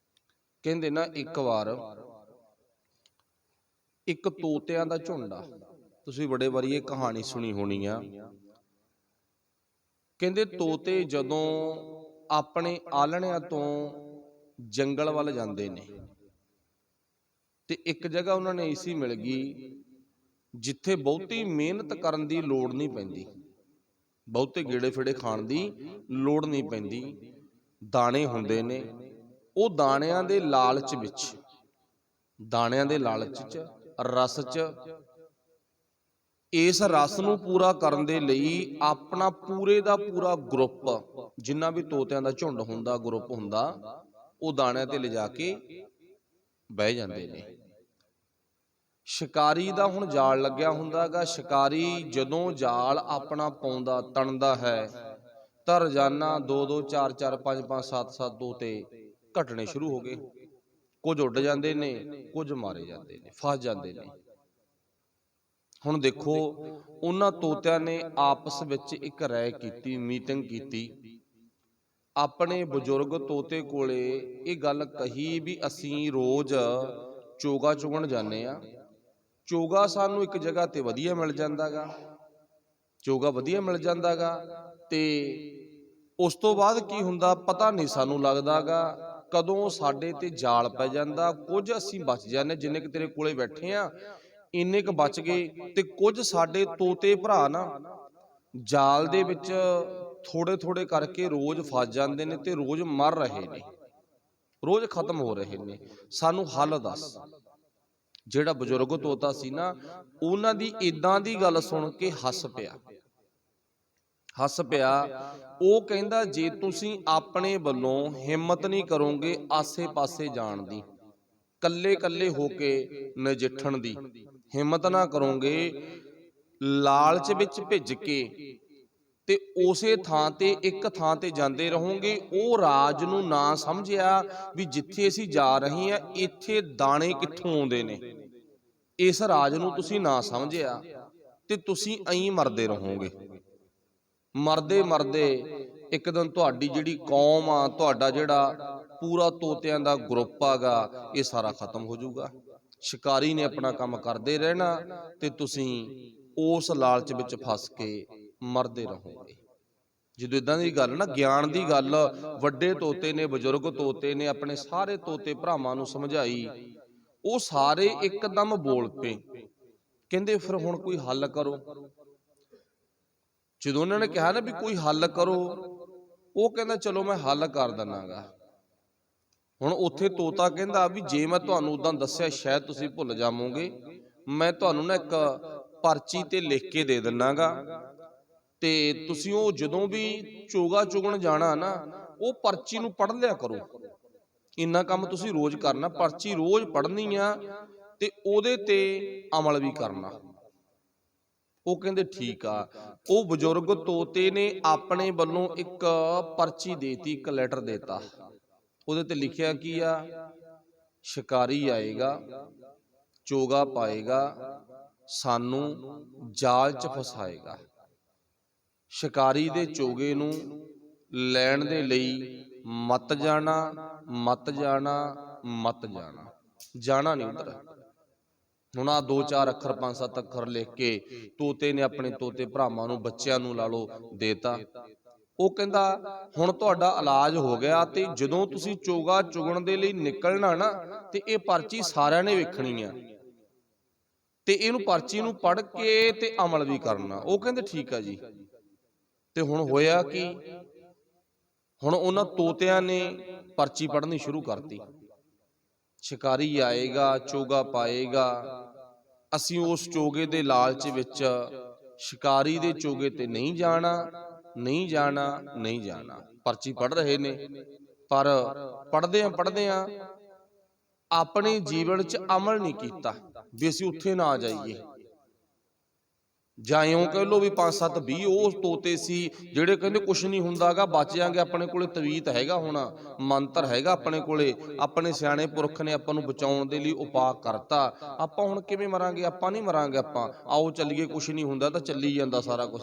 Speaker 1: ਕਹਿੰਦੇ ਨਾ ਇੱਕ ਵਾਰ ਇੱਕ ਤੋਤਿਆਂ ਦਾ ਝੁੰਡ ਆ, ਤੁਸੀਂ ਬੜੇ ਵਾਰੀ ਇਹ ਕਹਾਣੀ ਸੁਣੀ ਹੋਣੀ ਆ। ਕਹਿੰਦੇ ਤੋਤੇ ਜਦੋਂ ਆਪਣੇ ਆਲਣਿਆਂ ਤੋਂ ਜੰਗਲ ਵੱਲ ਜਾਂਦੇ ਨੇ ਤੇ ਇੱਕ ਜਗ੍ਹਾ ਉਹਨਾਂ ਨੇ ਐਸੀ ਮਿਲ ਗਈ ਜਿੱਥੇ ਬਹੁਤੀ ਮਿਹਨਤ ਕਰਨ ਦੀ ਲੋੜ ਨਹੀਂ ਪੈਂਦੀ, ਬਹੁਤੇ ਗੇੜੇ ਫੇੜੇ ਖਾਣ ਦੀ ਲੋੜ ਨਹੀਂ ਪੈਂਦੀ। ਦਾਣੇ ਹੁੰਦੇ ਨੇ, ਉਹ ਦਾਣਿਆਂ ਦੇ ਲਾਲਚ ਵਿੱਚ, ਦਾਣਿਆਂ ਦੇ ਲਾਲਚ 'ਚ, ਰਸ 'ਚ, ਇਸ ਰਸ ਨੂੰ ਪੂਰਾ ਕਰਨ ਦੇ ਲਈ ਆਪਣਾ ਪੂਰੇ ਦਾ ਪੂਰਾ ਗਰੁੱਪ, ਜਿੰਨਾ ਵੀ ਤੋਤਿਆਂ ਦਾ ਝੁੰਡ ਹੁੰਦਾ, ਗਰੁੱਪ ਹੁੰਦਾ, ਉਹ ਦਾਣਿਆਂ ਤੇ ਲਿਜਾ ਕੇ ਬਹਿ ਜਾਂਦੇ ਨੇ। ਸ਼ਿਕਾਰੀ ਦਾ ਹੁਣ ਜਾਲ ਲੱਗਿਆ ਹੁੰਦਾ ਗਾ। ਸ਼ਿਕਾਰੀ ਜਦੋਂ ਜਾਲ ਆਪਣਾ ਪਾਉਂਦਾ, ਤਣਦਾ ਹੈ, ਤਾਂ ਰੋਜ਼ਾਨਾ 2-2, 4-4, 5-5, 7-7 ਤੋਤੇ ਘਟਣੇ ਸ਼ੁਰੂ ਹੋ ਗਏ। ਕੁਝ ਉੱਡ ਜਾਂਦੇ ਨੇ, ਕੁਝ ਮਾਰੇ ਜਾਂਦੇ ਨੇ, ਫਸ ਜਾਂਦੇ ਨੇ। ਹੁਣ ਦੇਖੋ ਉਹਨਾਂ ਤੋਤਿਆਂ ਨੇ ਆਪਸ ਵਿੱਚ ਇੱਕ ਰਾਏ ਕੀਤੀ, ਮੀਟਿੰਗ ਕੀਤੀ। ਆਪਣੇ ਬਜ਼ੁਰਗ ਤੋਤੇ ਕੋਲੇ ਇਹ ਗੱਲ ਕਹੀ ਵੀ ਅਸੀਂ ਰੋਜ਼ ਚੋਗਾ ਚੁਗਣ ਜਾਂਦੇ ਆ, ਚੋਗਾ ਸਾਨੂੰ ਇੱਕ ਜਗ੍ਹਾ ਤੇ ਵਧੀਆ ਮਿਲ ਜਾਂਦਾ ਗਾ, ਚੋਗਾ ਵਧੀਆ ਮਿਲ ਜਾਂਦਾ ਗਾ, ਤੇ ਉਸ ਤੋਂ ਬਾਅਦ ਕੀ ਹੁੰਦਾ ਪਤਾ ਨਹੀਂ ਸਾਨੂੰ ਲੱਗਦਾ ਗਾ, ਕਦੋਂ ਸਾਡੇ ਤੇ ਜਾਲ ਪੈ ਜਾਂਦਾ। ਕੁਝ ਅਸੀਂ ਬਚ ਜਾਂਦੇ, ਜਿੰਨੇ ਕਿ ਤੇਰੇ ਕੋਲੇ ਬੈਠੇ ਆ ਇੰਨੇ ਕੁ ਬਚ ਗਏ, ਤੇ ਕੁਝ ਸਾਡੇ ਤੋਤੇ ਭਰਾ ਨਾ ਜਾਲ ਦੇ ਵਿੱਚ ਥੋੜੇ ਥੋੜੇ ਕਰਕੇ ਰੋਜ਼ ਫਸ ਜਾਂਦੇ ਨੇ ਤੇ ਰੋਜ਼ ਮਰ ਰਹੇ ਨੇ, ਰੋਜ਼ ਖਤਮ ਹੋ ਰਹੇ ਨੇ, ਸਾਨੂੰ ਹੱਲ ਦੱਸ। ਜਿਹੜਾ ਬਜ਼ੁਰਗ ਤੋਤਾ ਸੀ ਨਾ, ਉਹਨਾਂ ਦੀ ਇਦਾਂ ਦੀ ਗੱਲ ਸੁਣ ਕੇ ਹੱਸ ਪਿਆ। ਉਹ ਕਹਿੰਦਾ ਜੇ ਤੁਸੀਂ ਆਪਣੇ ਵੱਲੋਂ ਹਿੰਮਤ ਨਹੀਂ ਕਰੋਗੇ ਆਸੇ-ਪਾਸੇ ਜਾਣ ਦੀ, ਕੱਲੇ ਹੋ ਕੇ ਨਜਿੱਠਣ ਦੀ ਹਿੰਮਤ ਨਾ ਕਰੋਗੇ, ਲਾਲਚ ਵਿੱਚ ਭਿੱਜ ਕੇ ਤੇ ਉਸੇ ਥਾਂ ਤੇ ਇੱਕ ਥਾਂ ਤੇ ਜਾਂਦੇ ਰਹੋਗੇ, ਉਹ ਰਾਜ ਨੂੰ ਨਾ ਸਮਝਿਆ ਵੀ ਜਿੱਥੇ ਅਸੀਂ ਜਾ ਰਹੇ ਹਾਂ ਇੱਥੇ ਦਾਣੇ ਕਿੱਥੋਂ ਆਉਂਦੇ ਨੇ, ਇਸ ਰਾਜ ਨੂੰ ਤੁਸੀਂ ਨਾ ਸਮਝਿਆ ਤੇ ਤੁਸੀਂ ਐਂ ਮਰਦੇ ਰਹੋਗੇ। ਮਰਦੇ ਮਰਦੇ ਇੱਕ ਦਿਨ ਤੁਹਾਡੀ ਜਿਹੜੀ ਕੌਮ ਆ, ਤੁਹਾਡਾ ਜਿਹੜਾ ਪੂਰਾ ਤੋਤਿਆਂ ਦਾ ਗਰੁੱਪ ਆਗਾ, ਇਹ ਸਾਰਾ ਖਤਮ ਹੋ ਜਾਊਗਾ। ਸ਼ਿਕਾਰੀ ਨੇ ਆਪਣਾ ਕੰਮ ਕਰਦੇ ਰਹਿਣਾ ਤੇ ਤੁਸੀਂ ਉਸ ਲਾਲਚ ਵਿੱਚ ਫਸ ਕੇ ਮਰਦੇ ਰਹੋਗੇ। ਜਦੋਂ ਇਦਾਂ ਦੀ ਗੱਲ ਨਾ, ਗਿਆਨ ਦੀ ਗੱਲ ਵੱਡੇ ਤੋਤੇ ਨੇ, ਬਜ਼ੁਰਗ ਤੋਤੇ ਨੇ ਆਪਣੇ ਸਾਰੇ ਤੋਤੇ ਭਰਾਵਾਂ ਨੂੰ ਸਮਝਾਈ, ਉਹ ਸਾਰੇ ਇੱਕਦਮ ਬੋਲ ਪਏ। ਕਹਿੰਦੇ ਫਿਰ ਹੁਣ ਕੋਈ ਹੱਲ ਕਰੋ। ਜਦੋਂ ਉਹਨਾਂ ਨੇ ਕਿਹਾ ਨਾ ਵੀ ਕੋਈ ਹੱਲ ਕਰੋ, ਉਹ ਕਹਿੰਦਾ ਚਲੋ ਮੈਂ ਹੱਲ ਕਰ ਦਿੰਨਾਗਾ। ਹੁਣ ਉੱਥੇ ਤੋਤਾ ਕਹਿੰਦਾ ਵੀ ਜੇ ਮੈਂ ਤੁਹਾਨੂੰ ਉਦਾਂ ਦੱਸਿਆ ਸ਼ਾਇਦ ਤੁਸੀਂ ਭੁੱਲ ਜਾਵੋਗੇ, ਮੈਂ ਤੁਹਾਨੂੰ ਨਾ ਇੱਕ ਪਰਚੀ ਤੇ ਲਿਖ ਕੇ ਦੇ ਦਿੰਨਾਗਾ, ਤੇ ਤੁਸੀਂ ਉਹ ਜਦੋਂ ਵੀ ਚੋਗਾ ਚੁਗਣ ਜਾਣਾ ਨਾ, ਉਹ ਪਰਚੀ ਨੂੰ ਪੜ੍ਹ ਲਿਆ ਕਰੋ। ਇੰਨਾ ਕੰਮ ਤੁਸੀਂ ਰੋਜ਼ ਕਰਨਾ, ਪਰਚੀ ਰੋਜ਼ ਪੜ੍ਹਨੀ ਆ ਤੇ ਉਹਦੇ ਤੇ ਅਮਲ ਵੀ ਕਰਨਾ। ਉਹ ਕਹਿੰਦੇ ਠੀਕ ਆ। ਉਹ ਬਜ਼ੁਰਗ ਤੋਤੇ ਨੇ ਆਪਣੇ ਵੱਲੋਂ ਇੱਕ ਪਰਚੀ ਦੇਤੀ, ਇੱਕ ਲੈਟਰ ਦੇਤਾ। ਉਹਦੇ ਤੇ ਲਿਖਿਆ ਕੀ ਆ, ਸ਼ਿਕਾਰੀ ਆਏਗਾ, ਚੋਗਾ ਪਾਏਗਾ, ਸਾਨੂੰ ਜਾਲ 'ਚ ਫਸਾਏਗਾ। ਸ਼ਿਕਾਰੀ ਦੇ ਚੋਗੇ ਨੂੰ ਲੈਣ ਦੇ ਲਈ ਮਤ ਜਾਣਾ, ਮਤ ਜਾਣਾ, ਮਤ ਜਾਣਾ, ਜਾਣਾ ਨਹੀਂ ਉਧਰ। ਹੁਣ ਆ 2-4 ਅੱਖਰ, 5-7 ਅੱਖਰ ਲਿਖ ਕੇ ਤੋਤੇ ਨੇ ਆਪਣੇ ਤੋਤੇ ਭਰਾਵਾਂ ਨੂੰ, ਬੱਚਿਆਂ ਨੂੰ ਲਾ ਲਓ, ਦੇਤਾ। ਉਹ ਕਹਿੰਦਾ ਹੁਣ ਤੁਹਾਡਾ ਇਲਾਜ ਹੋ ਗਿਆ, ਤੇ ਜਦੋਂ ਤੁਸੀਂ ਚੋਗਾ ਚੁਗਣ ਦੇ ਲਈ ਨਿਕਲਣਾ ਨਾ, ਤੇ ਇਹ ਪਰਚੀ ਸਾਰਿਆਂ ਨੇ ਵੇਖਣੀ ਆ। ਤੇ ਇਹਨੂੰ ਪਰਚੀ ਨੂੰ ਪੜ੍ਹ ਕੇ ਤੇ ਅਮਲ ਵੀ ਕਰਨਾ। ਉਹ ਕਹਿੰਦੇ ਠੀਕ ਆ ਜੀ। ਤੇ ਹੁਣ ਹੋਇਆ ਕੀ, ਹੁਣ ਉਹਨਾਂ ਤੋਤਿਆਂ ਨੇ ਪਰਚੀ ਪੜ੍ਹਨੀ ਸ਼ੁਰੂ ਕਰਤੀ। ਸ਼ਿਕਾਰੀ ਆਏਗਾ, ਚੋਗਾ ਪਾਏਗਾ, ਅਸੀਂ ਉਸ ਚੋਗੇ ਦੇ ਲਾਲਚ ਵਿੱਚ ਸ਼ਿਕਾਰੀ ਦੇ ਚੋਗੇ ਤੇ ਨਹੀਂ ਜਾਣਾ, ਨਹੀਂ ਜਾਣਾ, ਨਹੀਂ ਜਾਣਾ। ਪਰਚੀ ਪੜ੍ਹ ਰਹੇ ਨੇ, ਪਰ ਪੜ੍ਹਦਿਆਂ ਆਪਣੇ ਜੀਵਨ 'ਚ ਅਮਲ ਨਹੀਂ ਕੀਤਾ ਵੀ ਅਸੀਂ ਉੱਥੇ ਨਾ ਜਾਈਏ। ਜਾਂ ਇਉਂ ਕਹਿ ਲਓ ਵੀ 5-7 20 ਉਹ ਤੋਤੇ ਸੀ ਜਿਹੜੇ ਕਹਿੰਦੇ ਕੁਛ ਨਹੀਂ ਹੁੰਦਾਗਾ, ਬਚ ਜਾਂਗੇ, ਆਪਣੇ ਕੋਲੇ ਤਵੀਤ ਹੈਗਾ, ਹੁਣ ਮੰਤਰ ਹੈਗਾ ਆਪਣੇ ਕੋਲੇ, ਆਪਣੇ ਸਿਆਣੇ ਪੁਰਖ ਨੇ ਆਪਾਂ ਨੂੰ ਬਚਾਉਣ ਦੇ ਲਈ ਉਪਾਅ ਕਰਤਾ, ਆਪਾਂ ਹੁਣ ਕਿਵੇਂ ਮਰਾਂਗੇ, ਆਪਾਂ ਨਹੀਂ ਮਰਾਂਗੇ, ਆਪਾਂ ਆਓ ਚੱਲੀਏ, ਕੁਛ ਨਹੀਂ ਹੁੰਦਾ, ਤਾਂ ਚੱਲੀ ਜਾਂਦਾ ਸਾਰਾ ਕੁਛ।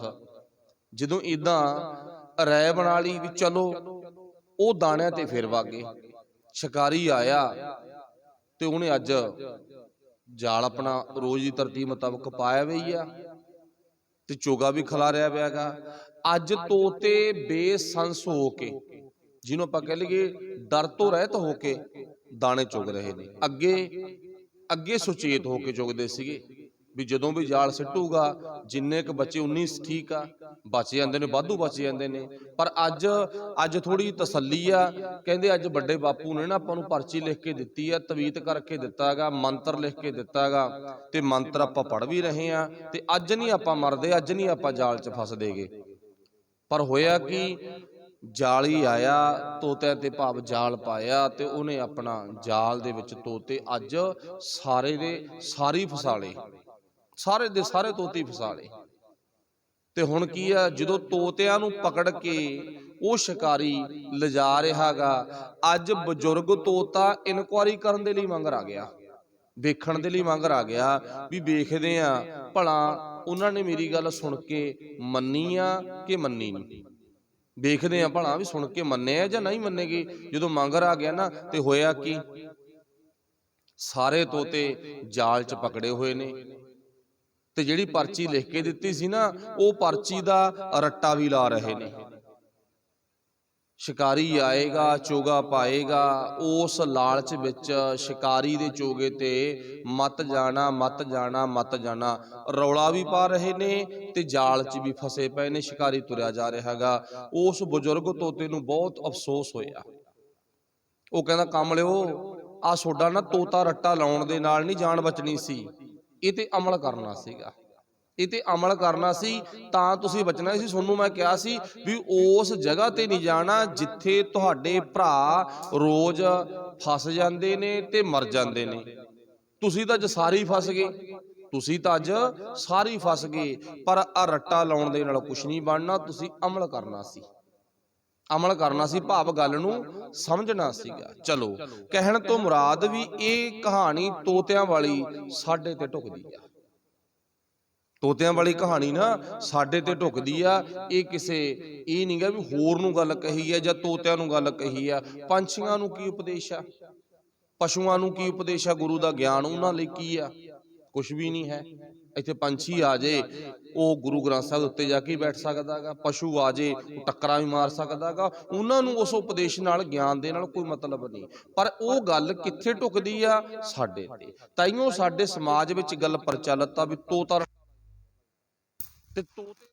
Speaker 1: ਜਦੋਂ ਇਦਾਂ ਰਾਏ ਬਣਾ ਲਈ ਵੀ ਚਲੋ, ਉਹ ਦਾਣਿਆਂ ਤੇ ਫਿਰ ਵਾਗੇ। ਸ਼ਿਕਾਰੀ ਆਇਆ ਤੇ ਉਹਨੇ ਅੱਜ ਜਾਲ ਆਪਣਾ ਰੋਜ਼ ਦੀ ਤਰਤੀਬ ਮੁਤਾਬਕ ਪਾਇਆ ਵਈ ਆ ਤੇ ਚੋਗਾ ਵੀ ਖਿਲਾਰਿਆ ਪਿਆ ਗਾ। ਅੱਜ ਤੋਤੇ ਬੇਸੰਸ ਹੋ ਕੇ, ਜਿਹਨੂੰ ਆਪਾਂ ਕਹਿ ਲਈਏ ਡਰ ਤੋਂ ਰਹਿਤ ਹੋ ਕੇ ਦਾਣੇ ਚੁਗ ਰਹੇ ਨੇ। ਅੱਗੇ ਸੁਚੇਤ ਹੋ ਕੇ ਚੁਗਦੇ ਸੀਗੇ ਵੀ ਜਦੋਂ ਵੀ ਜਾਲ ਸਿੱਟੂਗਾ ਜਿੰਨੇ ਕ ਬੱਚੇ 19 ਠੀਕ ਆ, ਬਚ ਜਾਂਦੇ ਨੇ, ਵਾਧੂ ਬਚ ਜਾਂਦੇ ਨੇ। ਪਰ ਅੱਜ ਥੋੜੀ ਤਸੱਲੀ ਆ, ਕਹਿੰਦੇ ਅੱਜ ਵੱਡੇ ਬਾਪੂ ਨੇ ਨਾ ਆਪਾਂ ਨੂੰ ਪਰਚੀ ਲਿਖ ਕੇ ਦਿੱਤੀ ਆ, ਤਵੀਤ ਕਰਕੇ ਦਿੱਤਾ ਹੈਗਾ, ਮੰਤਰ ਲਿਖ ਕੇ ਦਿੱਤਾ ਹੈਗਾ, ਤੇ ਮੰਤਰ ਆਪਾਂ ਪੜ੍ਹ ਵੀ ਰਹੇ ਆ, ਤੇ ਅੱਜ ਨਹੀਂ ਆਪਾਂ ਮਰਦੇ, ਅੱਜ ਨਹੀਂ ਆਪਾਂ ਜਾਲ 'ਚ ਫਸਦੇਗੇ। ਪਰ ਹੋਇਆ ਕੀ, ਜਾਲੀ ਆਇਆ, ਤੋਤਿਆਂ ਤੇ ਭਾਵ ਜਾਲ ਪਾਇਆ, ਤੇ ਉਹਨੇ ਆਪਣਾ ਜਾਲ ਦੇ ਵਿੱਚ ਤੋਤੇ ਅੱਜ ਸਾਰੇ ਦੇ ਸਾਰੇ ਫਸਾਲੇ, ਸਾਰੇ ਦੇ ਸਾਰੇ ਤੋਤੇ ਫਸਾਲੇ। ਤੇ ਹੁਣ ਕੀ ਆ, ਜਦੋਂ ਤੋਤਿਆਂ ਨੂੰ ਪਕੜ ਕੇ ਉਹ ਸ਼ਿਕਾਰੀ ਲਿਜਾ ਰਿਹਾਗਾ, ਅੱਜ ਬਜ਼ੁਰਗ ਤੋਤਾ ਇਨਕੁਆਰੀ ਕਰਨ ਦੇ ਲਈ ਮੰਗਰ ਆ ਗਿਆ, ਵੇਖਣ ਦੇ ਲਈ ਮੰਗਰ ਆ ਗਿਆ ਵੀ ਵੇਖਦੇ ਆ ਭਲਾ ਉਹਨਾਂ ਨੇ ਮੇਰੀ ਗੱਲ ਸੁਣ ਕੇ ਮੰਨੀ ਆ ਕਿ ਮੰਨੀ ਨਹੀਂ। ਵੇਖਦੇ ਆ ਭਲਾ ਵੀ ਸੁਣ ਕੇ ਮੰਨੇ ਆ ਜਾਂ ਨਹੀਂ ਮੰਨੇਗੇ। ਜਦੋਂ ਮੰਗਰ ਆ ਗਿਆ ਨਾ, ਤੇ ਹੋਇਆ ਕੀ, ਸਾਰੇ ਤੋਤੇ ਜਾਲ 'ਚ ਪਕੜੇ ਹੋਏ ਨੇ, ਤੇ ਜਿਹੜੀ ਪਰਚੀ ਲਿਖ ਕੇ ਦਿੱਤੀ ਸੀ ਨਾ, ਉਹ ਪਰਚੀ ਦਾ ਰੱਟਾ ਵੀ ਲਾ ਰਹੇ ਨੇ। ਸ਼ਿਕਾਰੀ ਆਏਗਾ, ਚੋਗਾ ਪਾਏਗਾ, ਉਸ ਲਾਲਚ ਵਿੱਚ ਸ਼ਿਕਾਰੀ ਦੇ ਚੋਗੇ ਤੇ ਮਤ ਜਾਣਾ, ਮਤ ਜਾਣਾ, ਮਤ ਜਾਣਾ, ਰੌਲਾ ਵੀ ਪਾ ਰਹੇ ਨੇ ਤੇ ਜਾਲ 'ਚ ਵੀ ਫਸੇ ਪਏ ਨੇ। ਸ਼ਿਕਾਰੀ ਤੁਰਿਆ ਜਾ ਰਿਹਾ ਹੈਗਾ। ਉਸ ਬਜ਼ੁਰਗ ਤੋਤੇ ਨੂੰ ਬਹੁਤ ਅਫਸੋਸ ਹੋਇਆ। ਉਹ ਕਹਿੰਦਾ ਕਮਲਿਓ, ਆਹ ਸੋਡਾ ਨਾ ਤੋਤਾ ਰੱਟਾ ਲਾਉਣ ਦੇ ਨਾਲ ਨਹੀਂ ਜਾਨ ਬਚਣੀ ਸੀ, ਇਹ ਤੇ ਅਮਲ ਕਰਨਾ ਸੀਗਾ, ਇਹ ਤੇ ਅਮਲ ਕਰਨਾ ਸੀ ਤਾਂ ਤੁਸੀਂ ਬਚਣਾ ਸੀ। ਤੁਹਾਨੂੰ ਮੈਂ ਕਿਹਾ ਸੀ ਵੀ ਉਸ ਜਗ੍ਹਾ ਤੇ ਨਹੀਂ ਜਾਣਾ ਜਿੱਥੇ ਤੁਹਾਡੇ ਭਰਾ ਰੋਜ਼ ਫਸ ਜਾਂਦੇ ਨੇ ਤੇ ਮਰ ਜਾਂਦੇ ਨੇ। ਤੁਸੀਂ ਤਾਂ ਅੱਜ ਸਾਰੇ ਹੀ ਫਸ ਗਏ, ਤੁਸੀਂ ਤਾਂ ਅੱਜ ਸਾਰੇ ਹੀ ਫਸ ਗਏ। ਪਰ ਆ ਰੱਟਾ ਲਾਉਣ ਦੇ ਨਾਲ ਕੁਛ ਨਹੀਂ ਬਣਨਾ, ਤੁਸੀਂ ਅਮਲ ਕਰਨਾ ਸੀ, ਅਮਲ ਕਰਨਾ ਸੀ, ਭਾਵ ਗੱਲ ਨੂੰ ਸਮਝਣਾ ਸੀਗਾ। ਚਲੋ, ਕਹਿਣ ਤੋਂ ਮੁਰਾਦ ਵੀ ਇਹ ਕਹਾਣੀ ਤੋਤਿਆਂ ਵਾਲੀ ਸਾਡੇ ਤੇ ਢੁਕਦੀ ਆ। ਤੋਤਿਆਂ ਵਾਲੀ ਕਹਾਣੀ ਨਾ ਸਾਡੇ ਤੇ ਢੁਕਦੀ ਆ। ਇਹ ਕਿਸੇ ਇਹ ਨਹੀਂਗਾ ਵੀ ਹੋਰ ਨੂੰ ਗੱਲ ਕਹੀ ਆ ਜਾਂ ਤੋਤਿਆਂ ਨੂੰ ਗੱਲ ਕਹੀ ਆ। ਪੰਛੀਆਂ ਨੂੰ ਕੀ ਉਪਦੇਸ਼ ਆ, ਪਸ਼ੂਆਂ ਨੂੰ ਕੀ ਉਪਦੇਸ਼ ਆ, ਗੁਰੂ ਦਾ ਗਿਆਨ ਉਹਨਾਂ ਲਈ ਕੀ ਆ, ਕੁਛ ਵੀ ਨਹੀਂ ਹੈ। ਇੱਥੇ ਪੰਛੀ ਆ ਜੇ, ਉਹ ਗੁਰੂ ਗ੍ਰੰਥ ਸਾਹਿਬ ਉੱਤੇ ਜਾ ਕੇ ਬੈਠ ਸਕਦਾ ਗਾ, ਪਸ਼ੂ ਆ ਜੇ ਉਹ ਟੱਕਰਾਂ ਵੀ ਮਾਰ ਸਕਦਾ ਗਾ, ਉਹਨਾਂ ਨੂੰ ਉਸ ਉਪਦੇਸ਼ ਨਾਲ, ਗਿਆਨ ਦੇ ਨਾਲ ਕੋਈ ਮਤਲਬ ਨਹੀਂ। ਪਰ ਉਹ ਗੱਲ ਕਿੱਥੇ ਢੁਕਦੀ ਆ, ਸਾਡੇ ਤੇ। ਤਾਈਓ ਸਾਡੇ ਸਮਾਜ ਵਿੱਚ ਗੱਲ ਪ੍ਰਚਲਿਤ ਆ ਵੀ ਤੋਤਾ ਤੇ ਤੋਤੇ